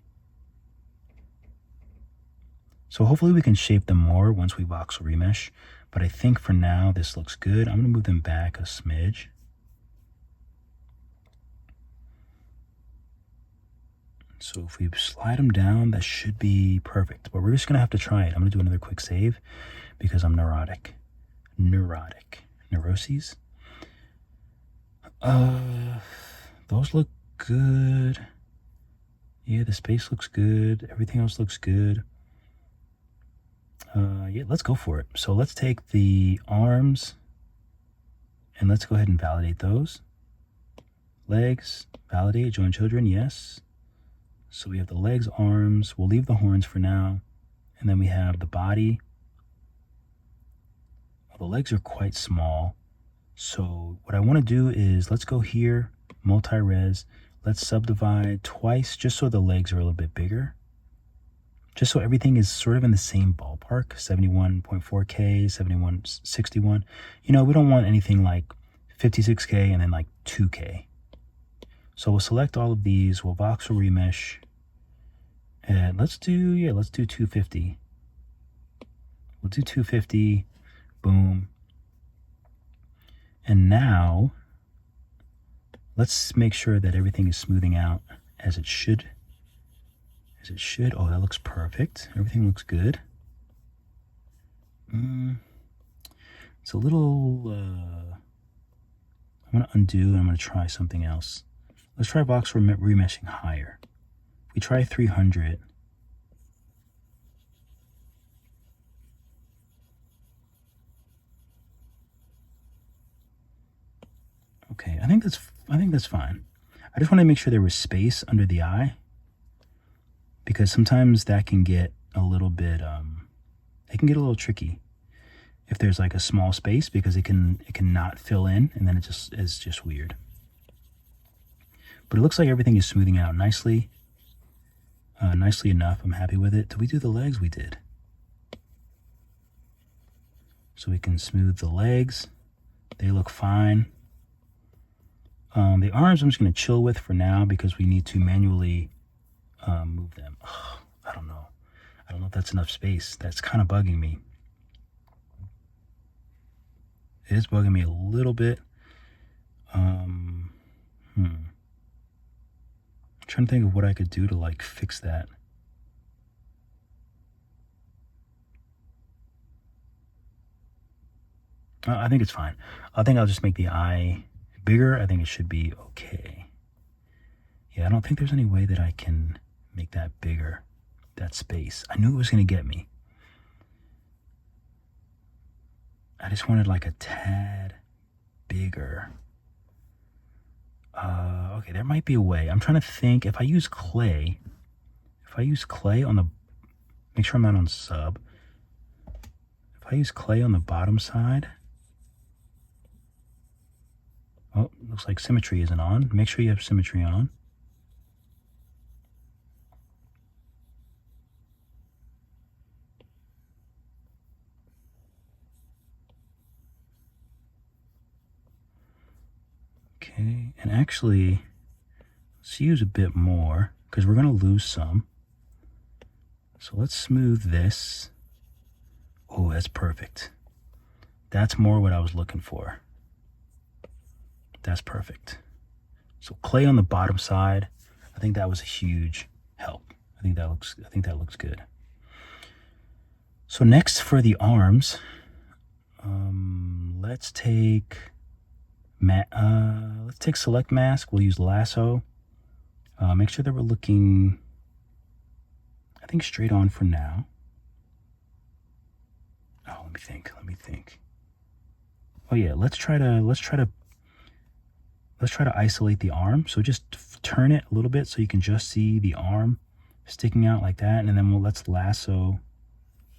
So hopefully we can shape them more once we voxel remesh. But I think for now this looks good. I'm going to move them back a smidge. So if we slide them down, that should be perfect. But we're just going to have to try it. I'm going to do another quick save because I'm neurotic. Neuroses. Those look good. Yeah, the space looks good. Everything else looks good. Yeah, let's go for it. So let's take the arms and let's go ahead and validate those. Legs, validate, join children, yes. So we have the legs, arms. We'll leave the horns for now. And then we have the body. Well, the legs are quite small. So what I want to do is let's go here, multi-res. Let's subdivide twice just so the legs are a little bit bigger. Just so everything is sort of in the same ballpark, 71.4K, 7161. You know, we don't want anything like 56K and then like 2K. So we'll select all of these, we'll voxel remesh, and let's do 250. We'll do 250, boom. And now, let's make sure that everything is smoothing out as it should. Oh, that looks perfect. Everything looks good. It's a little, I'm going to undo and I'm going to try something else. Let's try voxel remeshing higher. If we try 300. Okay, I think that's fine. I just want to make sure there was space under the eye, because sometimes that can get a little bit it can get a little tricky if there's like a small space, because it can not fill in and then it just is just weird. But it looks like everything is smoothing out nicely. Nicely enough. I'm happy with it. Did we do the legs? We did. So we can smooth the legs. They look fine. The arms I'm just going to chill with for now because we need to manually move them. Oh, I don't know. I don't know if that's enough space. That's kind of bugging me. It is bugging me a little bit. I'm trying to think of what I could do to like fix that. I think it's fine. I think I'll just make the eye bigger. I think it should be okay. Yeah, I don't think there's any way that I can make that bigger, that space. I knew it was going to get me. I just wanted like a tad bigger. Okay, there might be a way. I'm trying to think if I use clay on the, make sure I'm not on sub. If I use clay on the bottom side, oh, looks like symmetry isn't on. Make sure you have symmetry on. Okay, and actually, let's use a bit more because we're going to lose some. So let's smooth this. Oh, that's perfect. That's more what I was looking for. That's perfect. So clay on the bottom side, I think that was a huge help. I think that looks good. So next for the arms, let's take select mask. We'll use lasso. Make sure that we're looking, I think, straight on for now. Oh, let me think. Oh yeah, let's try to isolate the arm. So just turn it a little bit so you can just see the arm sticking out like that, and then let's lasso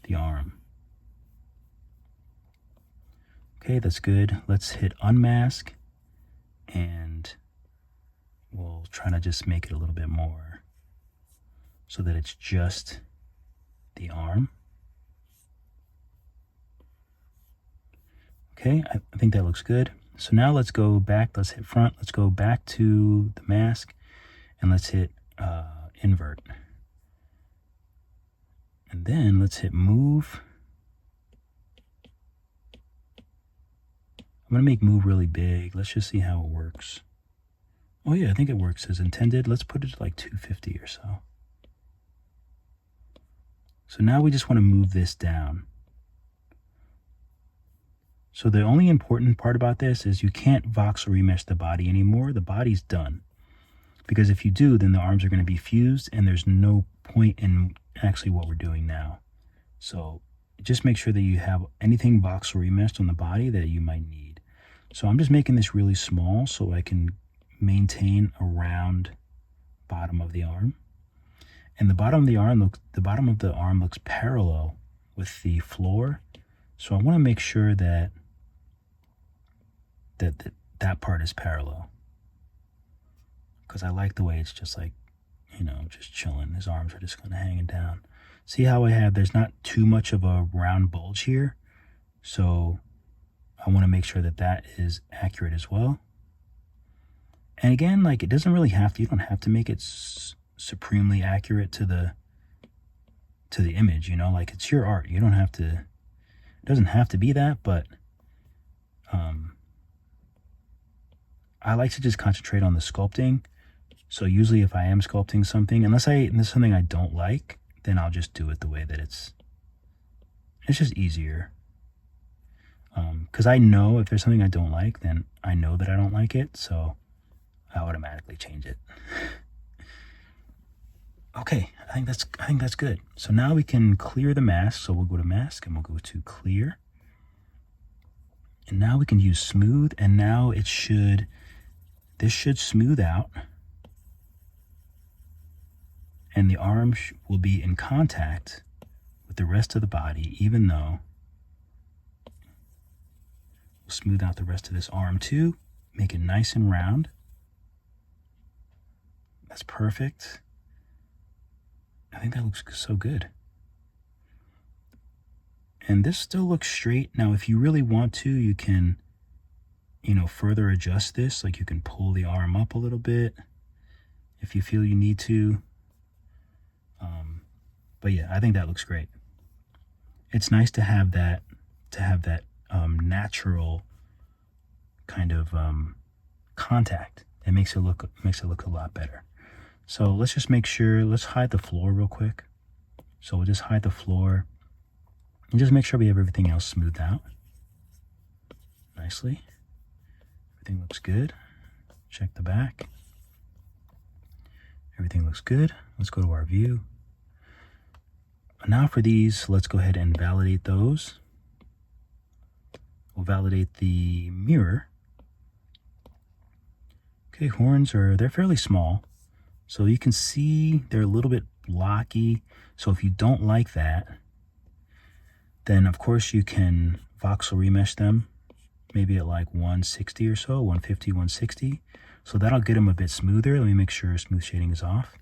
the arm. Okay, that's good. Let's hit unmask, and we'll try to just make it a little bit more so that it's just the arm. Okay, I think that looks good. So now let's go back, let's hit front, let's go back to the mask, and let's hit invert. And then let's hit move. I'm gonna make move really big. Let's just see how it works. Oh yeah, I think it works as intended. Let's put it to like 250 or so. So now we just want to move this down. So the only important part about this is you can't voxel remesh the body anymore. The body's done. Because if you do, then the arms are going to be fused and there's no point in actually what we're doing now. So just make sure that you have anything voxel remeshed on the body that you might need. So I'm just making this really small so I can maintain a round bottom of the arm. And the bottom of the arm looks parallel with the floor. So I want to make sure that that part is parallel, because I like the way it's just like, you know, just chilling. His arms are just kind of hanging down. See how there's not too much of a round bulge here. So I want to make sure that that is accurate as well. And again, like, it doesn't really have to, you don't have to make it supremely accurate to the image, you know, like, it's your art. You don't have to, it doesn't have to be that, but I like to just concentrate on the sculpting. So usually if I am sculpting something, unless there's something I don't like, then I'll just do it the way that it's just easier. Because I know if there's something I don't like, then I know that I don't like it, so I automatically change it. Okay, I think that's good. So now we can clear the mask. So we'll go to mask and we'll go to clear. And now we can use smooth, and now this should smooth out. And the arm will be in contact with the rest of the body, even though we'll smooth out the rest of this arm too, make it nice and round. That's perfect. I think that looks so good. And this still looks straight. Now, if you really want to, you can, you know, further adjust this. Like you can pull the arm up a little bit if you feel you need to. But yeah, I think that looks great. It's nice to have that, natural kind of contact. It makes it look a lot better. So let's just make sure, let's hide the floor real quick. So we'll just hide the floor and just make sure we have everything else smoothed out nicely. Everything looks good. Check the back. Everything looks good. Let's go to our view. Now for these, let's go ahead and validate those. We'll validate the mirror. Okay, horns they're fairly small. So you can see they're a little bit blocky. So if you don't like that, then of course you can voxel remesh them, maybe at like 160 or so, 150, 160. So that'll get them a bit smoother. Let me make sure smooth shading is off.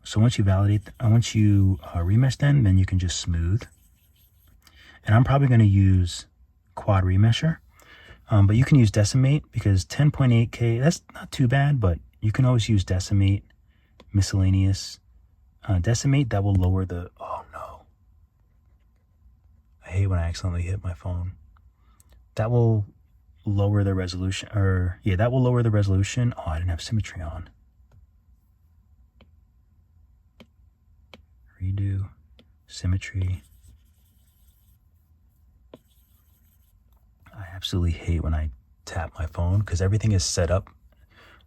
So once you remesh them, then you can just smooth. And I'm probably going to use quad remesher, but you can use decimate because 10.8K, that's not too bad, but you can always use decimate, miscellaneous. Decimate, that will lower the, oh no. I hate when I accidentally hit my phone. That will lower the resolution, that will lower the resolution. Oh, I didn't have symmetry on. Redo, symmetry. I absolutely hate when I tap my phone because everything is set up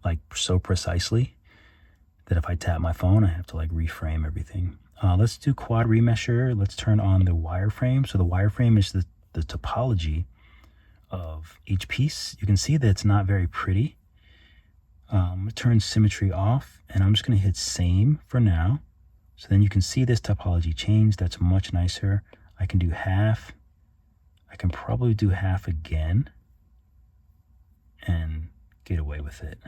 like so precisely that if I tap my phone, I have to like reframe everything. Let's do quad remesher. Let's turn on the wireframe. So the wireframe is the topology of each piece. You can see that it's not very pretty. I'm gonna turn symmetry off and I'm just gonna hit same for now. So then you can see this topology change. That's much nicer. I can do half. I can probably do half again and get away with it.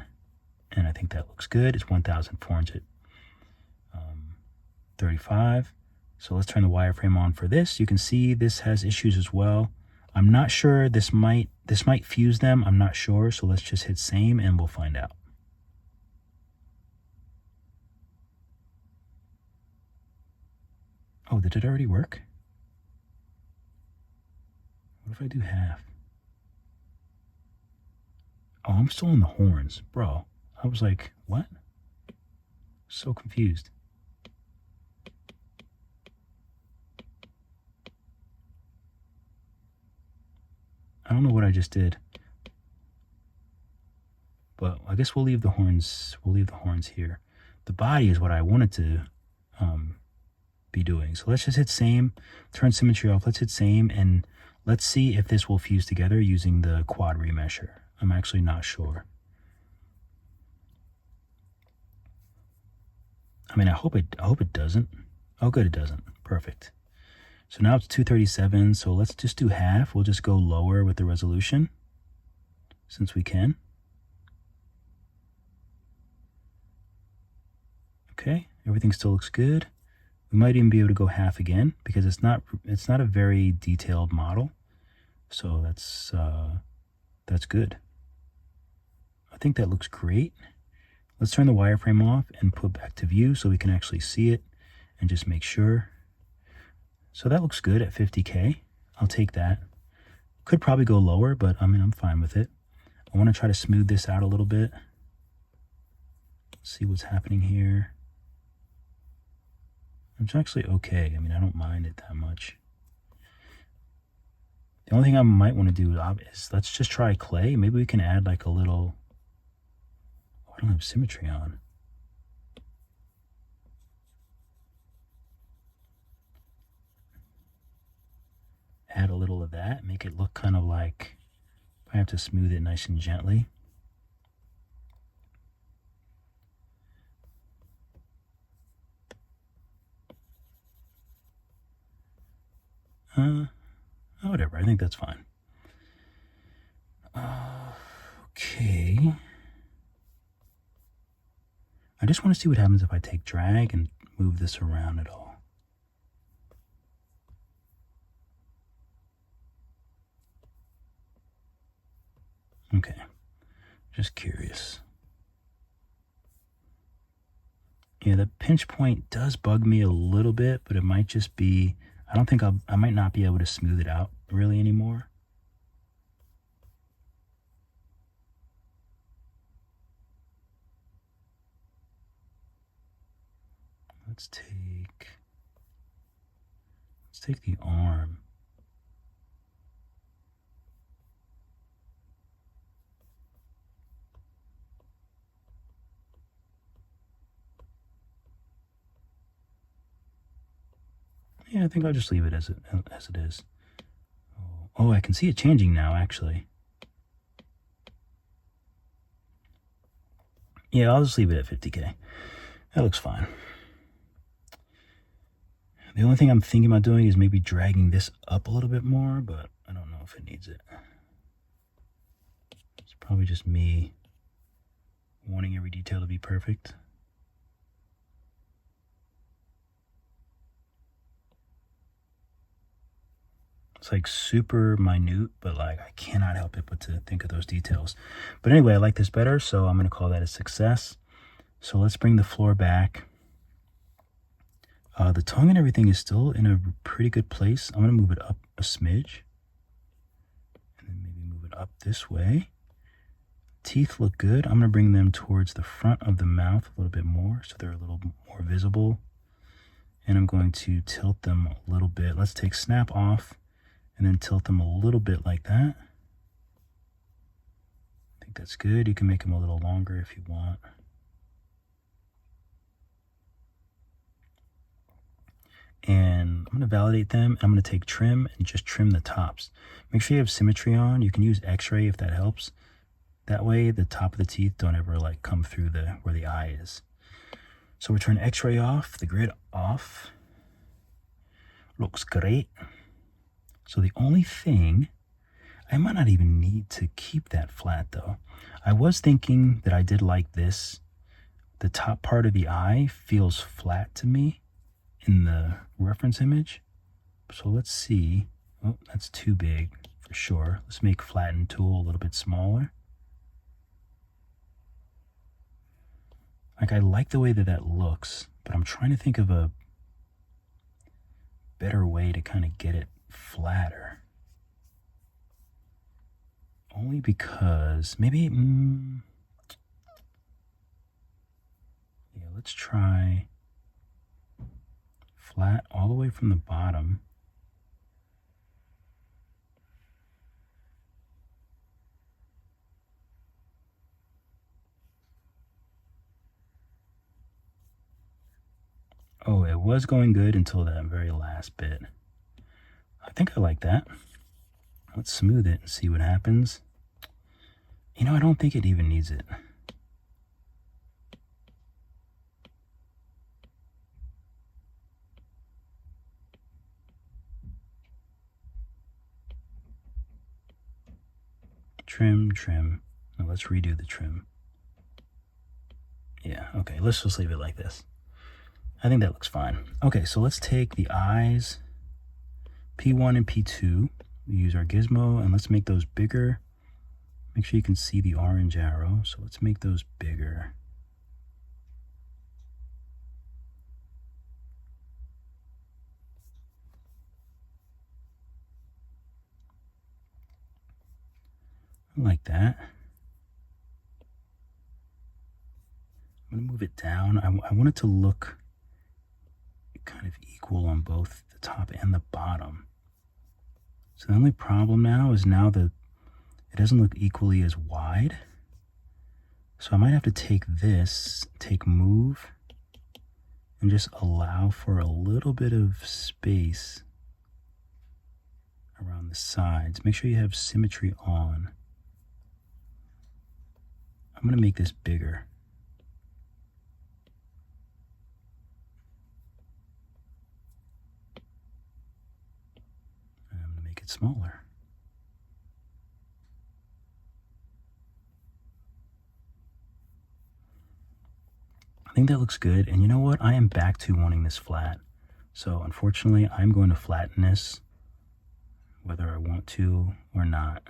And I think that looks good. It's 1,435. So let's turn the wireframe on for this. You can see this has issues as well. I'm not sure, this might fuse them. I'm not sure. So let's just hit same and we'll find out. Oh, did it already work? What if I do half? Oh, I'm still in the horns, bro. I was like, what? So confused. I don't know what I just did. But I guess we'll leave the horns. We'll leave the horns here. The body is what I wanted to be doing. So let's just hit same, turn symmetry off. Let's hit same and let's see if this will fuse together using the quad remesher. I'm actually not sure. I mean, I hope it doesn't. Oh, good, it doesn't. Perfect. So now it's 237. So let's just do half. We'll just go lower with the resolution since we can. Okay, everything still looks good. We might even be able to go half again because it's not a very detailed model. So that's good. I think that looks great. Let's turn the wireframe off and put back to view so we can actually see it and just make sure. So that looks good at 50K. I'll take that. Could probably go lower, but I mean, I'm fine with it. I want to try to smooth this out a little bit. See what's happening here. It's actually okay. I mean, I don't mind it that much. The only thing I might want to do is let's just try clay. Maybe we can add like a little, oh, I don't have symmetry on. Add a little of that, make it look kind of like, I have to smooth it nice and gently. Whatever, I think that's fine. Okay. I just want to see what happens if I take drag and move this around at all. Okay, just curious. Yeah, the pinch point does bug me a little bit, but it might just be, I don't think I might not be able to smooth it out really anymore. Let's take the arm. Yeah, I think I'll just leave it as it is. Oh, I can see it changing now, actually. Yeah, I'll just leave it at 50K. That looks fine. The only thing I'm thinking about doing is maybe dragging this up a little bit more, but I don't know if it needs it. It's probably just me wanting every detail to be perfect. It's like super minute, but like I cannot help it but to think of those details. But anyway, I like this better, so I'm going to call that a success. So let's bring the floor back. The tongue and everything is still in a pretty good place. I'm going to move it up a smidge. And then maybe move it up this way. Teeth look good. I'm going to bring them towards the front of the mouth a little bit more so they're a little more visible. And I'm going to tilt them a little bit. Let's take snap off and then tilt them a little bit like that. I think that's good. You can make them a little longer if you want. And I'm going to validate them. And I'm going to take trim and just trim the tops. Make sure you have symmetry on. You can use X-ray if that helps. That way the top of the teeth don't ever like come through where the eye is. So we turn X-ray off, the grid off. Looks great. So the only thing, I might not even need to keep that flat though. I was thinking that I did like this. The top part of the eye feels flat to me in the reference image. So let's see. Oh, that's too big for sure. Let's make flatten tool a little bit smaller. Like I like the way that looks, but I'm trying to think of a better way to kind of get it flatter. Only because maybe, yeah, let's try flat all the way from the bottom. Oh, it was going good until that very last bit. I think I like that. Let's smooth it and see what happens. You know, I don't think it even needs it. Trim, trim. Now let's redo the trim. Yeah, okay, let's just leave it like this. I think that looks fine. Okay, so let's take the eyes, P1 and P2. We use our gizmo and let's make those bigger. Make sure you can see the orange arrow. So let's make those bigger. Like that. I'm gonna move it down. I want it to look kind of equal on both the top and the bottom. So the only problem now is that it doesn't look equally as wide. So I might have to take move, and just allow for a little bit of space around the sides. Make sure you have symmetry on. I'm going to make this bigger. And I'm going to make it smaller. I think that looks good. And you know what? I am back to wanting this flat. So unfortunately, I'm going to flatten this, whether I want to or not.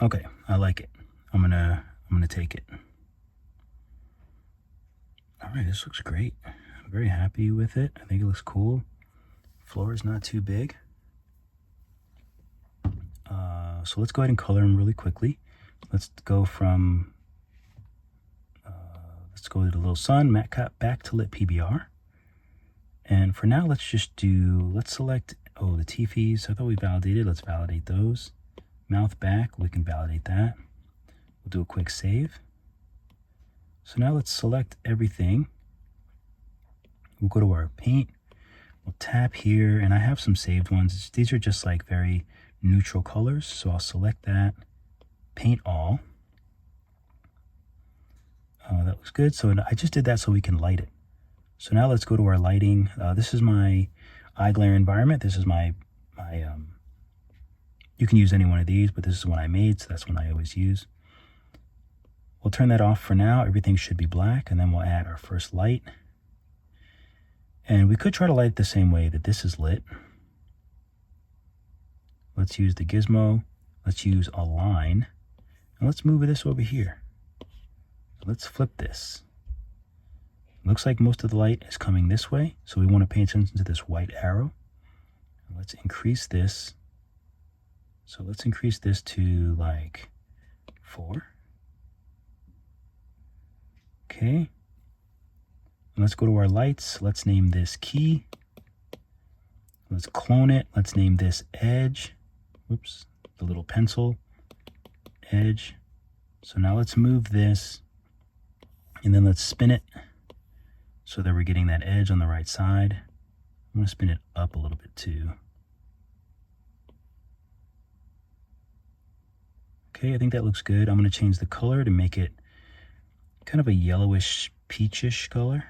Okay, I like it. I'm gonna take it. All right, this looks great. I'm very happy with it. I think it looks cool. Floor is not too big. So let's go ahead and color them really quickly. Let's go from, let's go to the little sun, matte cut, back to lit PBR. And for now, let's just do, let's select, oh, the teethies. I thought we validated. Let's validate those. Mouth back, we can validate that. We'll do a quick save. So now let's select everything. We'll go to our paint. We'll tap here, and I have some saved ones. These are just like very neutral colors. So I'll select that, paint all. That looks good. So I just did that so we can light it. So now let's go to our lighting. This is my eye glare environment. This is my you can use any one of these, but this is one I made, so that's one I always use. We'll turn that off for now. Everything should be black, and then we'll add our first light. And we could try to light it the same way that this is lit. Let's use the gizmo. Let's use align. And let's move this over here. Let's flip this. Looks like most of the light is coming this way, so we want to pay attention to this white arrow. Let's increase this. So let's increase this to like 4. Okay. And let's go to our lights. Let's name this key. Let's clone it. Let's name this edge. Whoops, the little pencil edge. So now let's move this, and then let's spin it so that we're getting that edge on the right side. I'm going to spin it up a little bit too. Okay, I think that looks good. I'm going to change the color to make it kind of a yellowish, peachish color,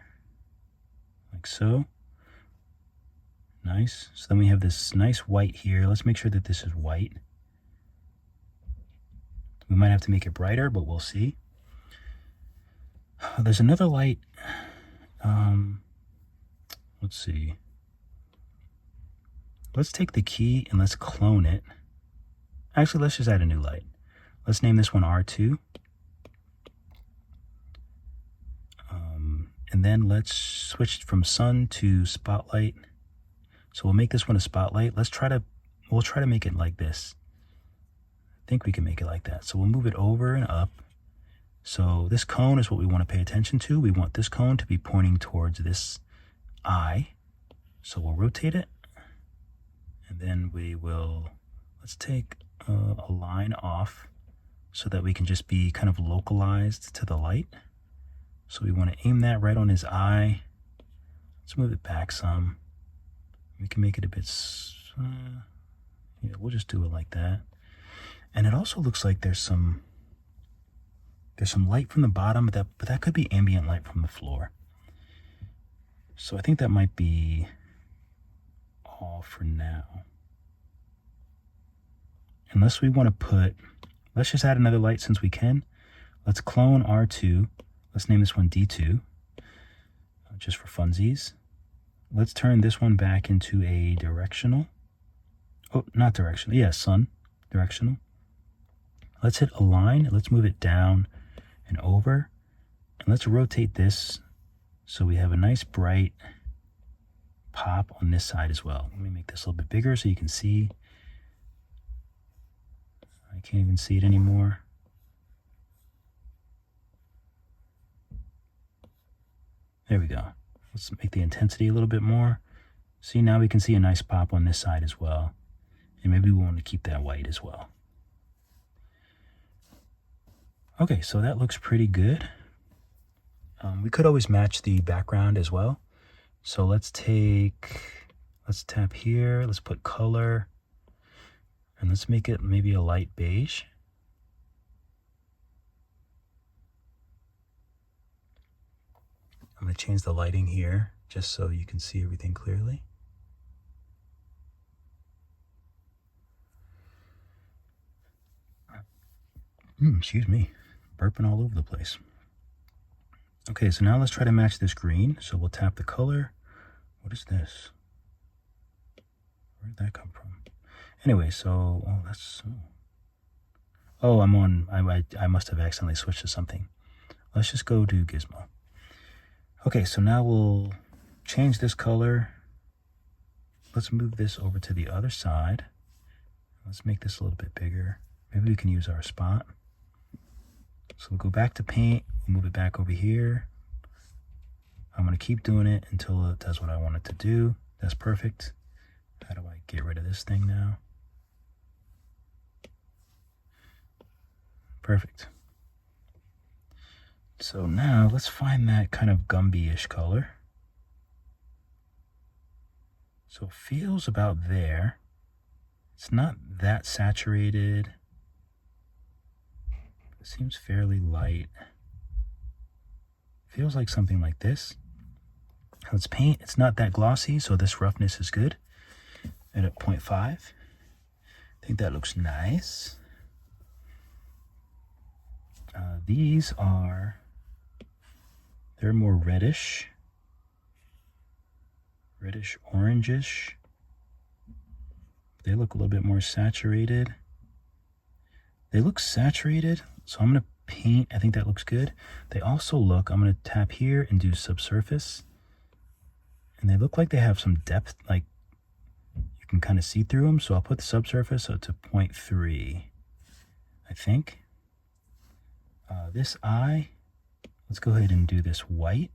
like so. Nice. So then we have this nice white here. Let's make sure that this is white. We might have to make it brighter, but we'll see. There's another light. Let's see. Let's take the key and let's clone it. Actually, let's just add a new light. Let's name this one R2. And then let's switch from sun to spotlight. So we'll make this one a spotlight. We'll try to make it like this. I think we can make it like that. So we'll move it over and up. So this cone is what we want to pay attention to. We want this cone to be pointing towards this eye. So we'll rotate it. And then let's take a line off so that we can just be kind of localized to the light. So we want to aim that right on his eye. Let's move it back some. We can make it a bit, yeah, we'll just do it like that. And it also looks like there's some light from the bottom, but that could be ambient light from the floor. So I think that might be all for now. Unless we want to let's just add another light since we can. Let's clone R2. Let's name this one D2, just for funsies. Let's turn this one back into a directional. Oh, not directional. Yeah, sun, directional. Let's hit align. Let's move it down and over. And let's rotate this so we have a nice bright pop on this side as well. Let me make this a little bit bigger so you can see. I can't even see it anymore. There we go. Let's make the intensity a little bit more. See, now we can see a nice pop on this side as well. And maybe we want to keep that white as well. Okay, so that looks pretty good. We could always match the background as well. So let's tap here, let's put color, and let's make it maybe a light beige. I'm going to change the lighting here just so you can see everything clearly. Excuse me, burping all over the place. Okay, so now let's try to match this green. So we'll tap the color. What is this? Where did that come from? Anyway, so, Oh, I'm on, I must have accidentally switched to something. Let's just go to Gizmo. Okay, so now we'll change this color. Let's move this over to the other side. Let's make this a little bit bigger. Maybe we can use our spot. So we'll go back to paint, move it back over here. I'm gonna keep doing it until it does what I want it to do. That's perfect. How do I get rid of this thing now? Perfect. So now let's find that kind of Gumby-ish color. So it feels about there. It's not that saturated. It seems fairly light. Feels like something like this. Let's paint. It's not that glossy, so this roughness is good. And at 0.5. I think that looks nice. These are, they're more reddish orangish. They look a little bit more saturated. They look saturated, so I'm gonna paint. I think that looks good. They also look, I'm gonna tap here and do subsurface. And they look like they have some depth, like you can kind of see through them. So I'll put the subsurface up to 0.3, I think. This eye, let's go ahead and do this white.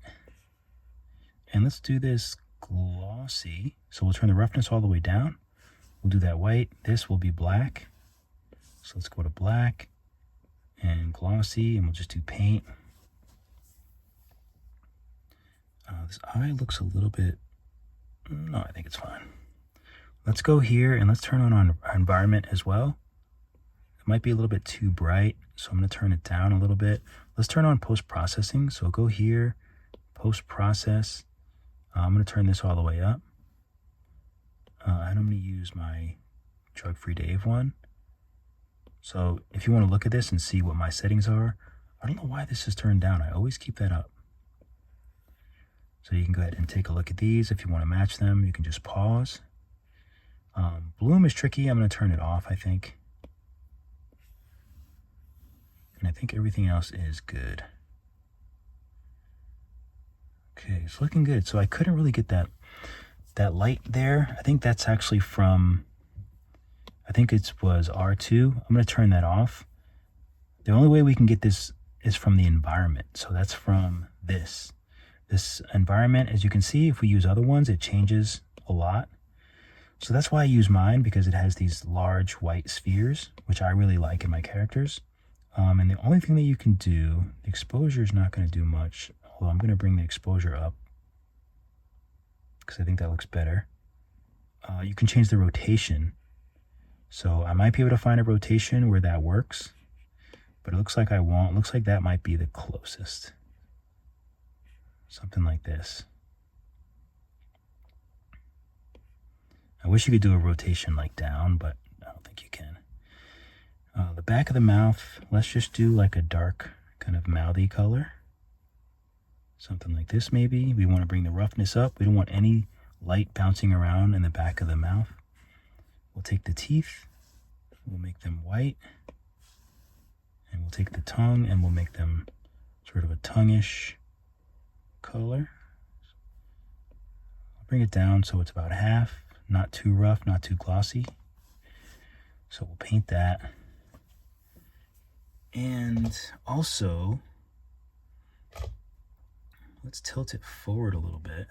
And let's do this glossy. So we'll turn the roughness all the way down. We'll do that white. This will be black. So let's go to black and glossy, and we'll just do paint. This eye looks a little bit, no, I think it's fine. Let's go here and let's turn on our environment as well. It might be a little bit too bright, so I'm going to turn it down a little bit. Let's turn on post-processing. So go here, post-process. I'm going to turn this all the way up. And I'm going to use my Drug-Free Dave one. So if you want to look at this and see what my settings are, I don't know why this is turned down. I always keep that up. So you can go ahead and take a look at these. If you want to match them, you can just pause. Bloom is tricky. I'm going to turn it off, I think. And I think everything else is good. Okay, it's looking good. So I couldn't really get that light there. I think that's actually from, I think it was R2. I'm going to turn that off. The only way we can get this is from the environment. So that's from this environment. As you can see, if we use other ones, it changes a lot. So that's why I use mine, because it has these large white spheres, which I really like in my characters. And the only thing that you can do, the exposure is not going to do much. Although I'm going to bring the exposure up because I think that looks better. You can change the rotation. So I might be able to find a rotation where that works, but it looks like I won't. It looks like that might be the closest. Something like this. I wish you could do a rotation like down, but I don't think you can. The back of the mouth, let's just do like a dark kind of mouthy color. Something like this maybe. We want to bring the roughness up. We don't want any light bouncing around in the back of the mouth. We'll take the teeth, we'll make them white, and we'll take the tongue and we'll make them sort of a tonguish color. I'll bring it down so it's about half, not too rough, not too glossy. So we'll paint that. And also, let's tilt it forward a little bit.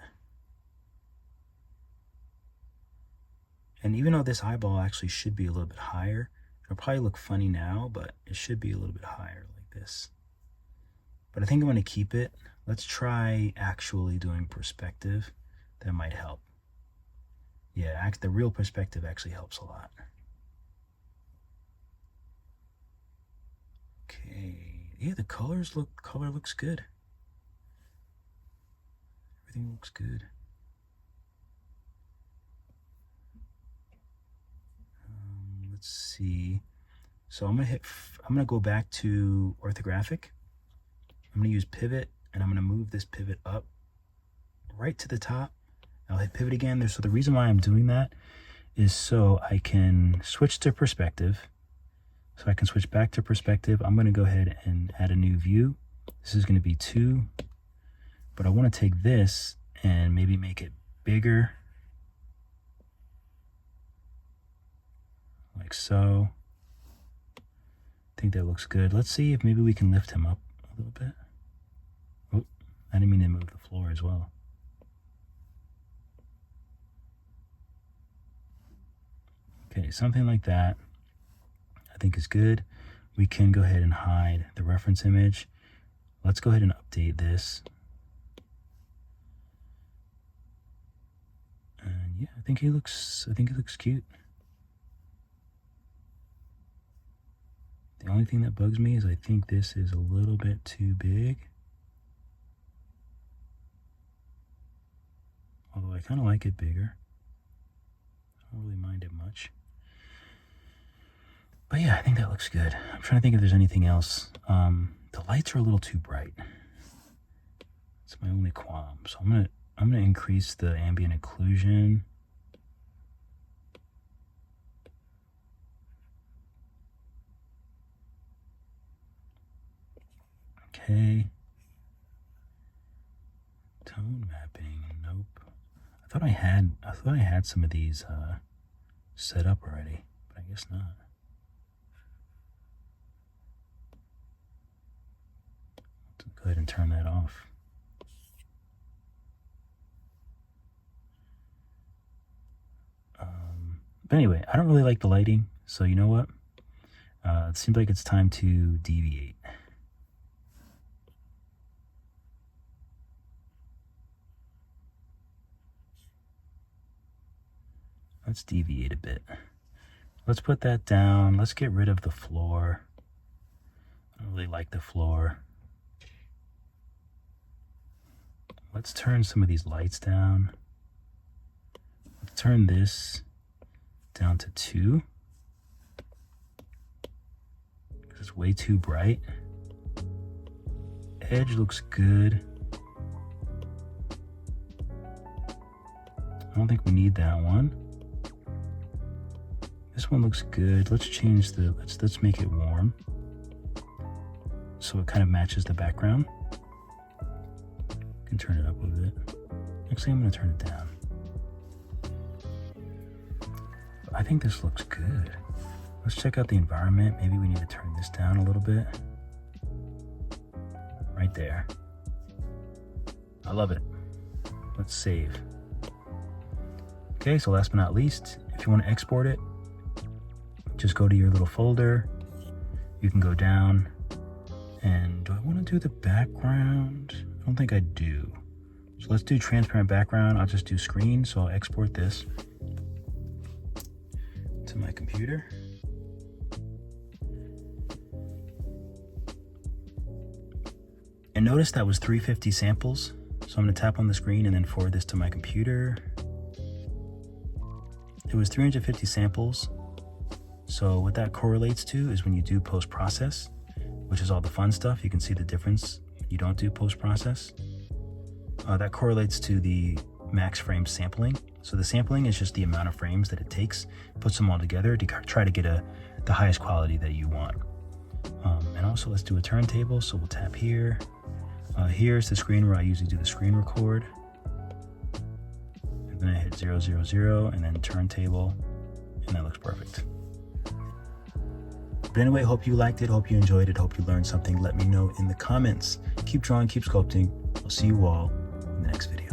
And even though this eyeball actually should be a little bit higher, it'll probably look funny now, but it should be a little bit higher like this. But I think I'm going to keep it. Let's try actually doing perspective. That might help. Yeah, the real perspective actually helps a lot. Okay, yeah, the color looks good. Everything looks good. Let's see. So I'm gonna go back to orthographic. I'm gonna use pivot, and I'm gonna move this pivot up right to the top. I'll hit pivot again. So the reason why I'm doing that is so I can switch to perspective. So I can switch back to perspective. I'm going to go ahead and add a new view. This is going to be 2, but I want to take this and maybe make it bigger, like so. I think that looks good. Let's see if maybe we can lift him up a little bit. Oh, I didn't mean to move the floor as well. Okay, something like that I think is good. We can go ahead and hide the reference image. Let's go ahead and update this. And yeah, I think it looks cute. The only thing that bugs me is I think this is a little bit too big. Although I kind of like it bigger. I don't really mind it much. But yeah, I think that looks good. I'm trying to think if there's anything else. The lights are a little too bright. It's my only qualm. So I'm gonna increase the ambient occlusion. Okay. Tone mapping. Nope. I thought I had some of these set up already, but I guess not. Let's go ahead and turn that off. But anyway, I don't really like the lighting, so you know what? It seems like it's time to deviate. Let's deviate a bit. Let's put that down. Let's get rid of the floor. I don't really like the floor. Let's turn some of these lights down. Let's turn this down to 2. Because it's way too bright. Edge looks good. I don't think we need that one. This one looks good. Let's change the, let's make it warm, so it kind of matches the background. You can turn it up a bit. Actually, I'm gonna turn it down. But I think this looks good. Let's check out the environment. Maybe we need to turn this down a little bit. Right there. I love it. Let's save. Okay, so last but not least, if you want to export it, just go to your little folder. You can go down, and do I want to do the background? I don't think I do. So let's do transparent background. I'll just do screen, so I'll export this to my computer. And notice that was 350 samples. So I'm gonna tap on the screen and then forward this to my computer. It was 350 samples. So what that correlates to is when you do post-process, which is all the fun stuff. You can see the difference when you don't do post-process. That correlates to the max frame sampling. So the sampling is just the amount of frames that it takes, puts them all together to try to get the highest quality that you want. And also let's do a turntable. So we'll tap here. Here's the screen where I usually do the screen record. And then I hit 000 and then turntable, and that looks perfect. But anyway, hope you liked it, hope you enjoyed it, hope you learned something. Let me know in the comments. Keep drawing, keep sculpting. I'll see you all in the next video.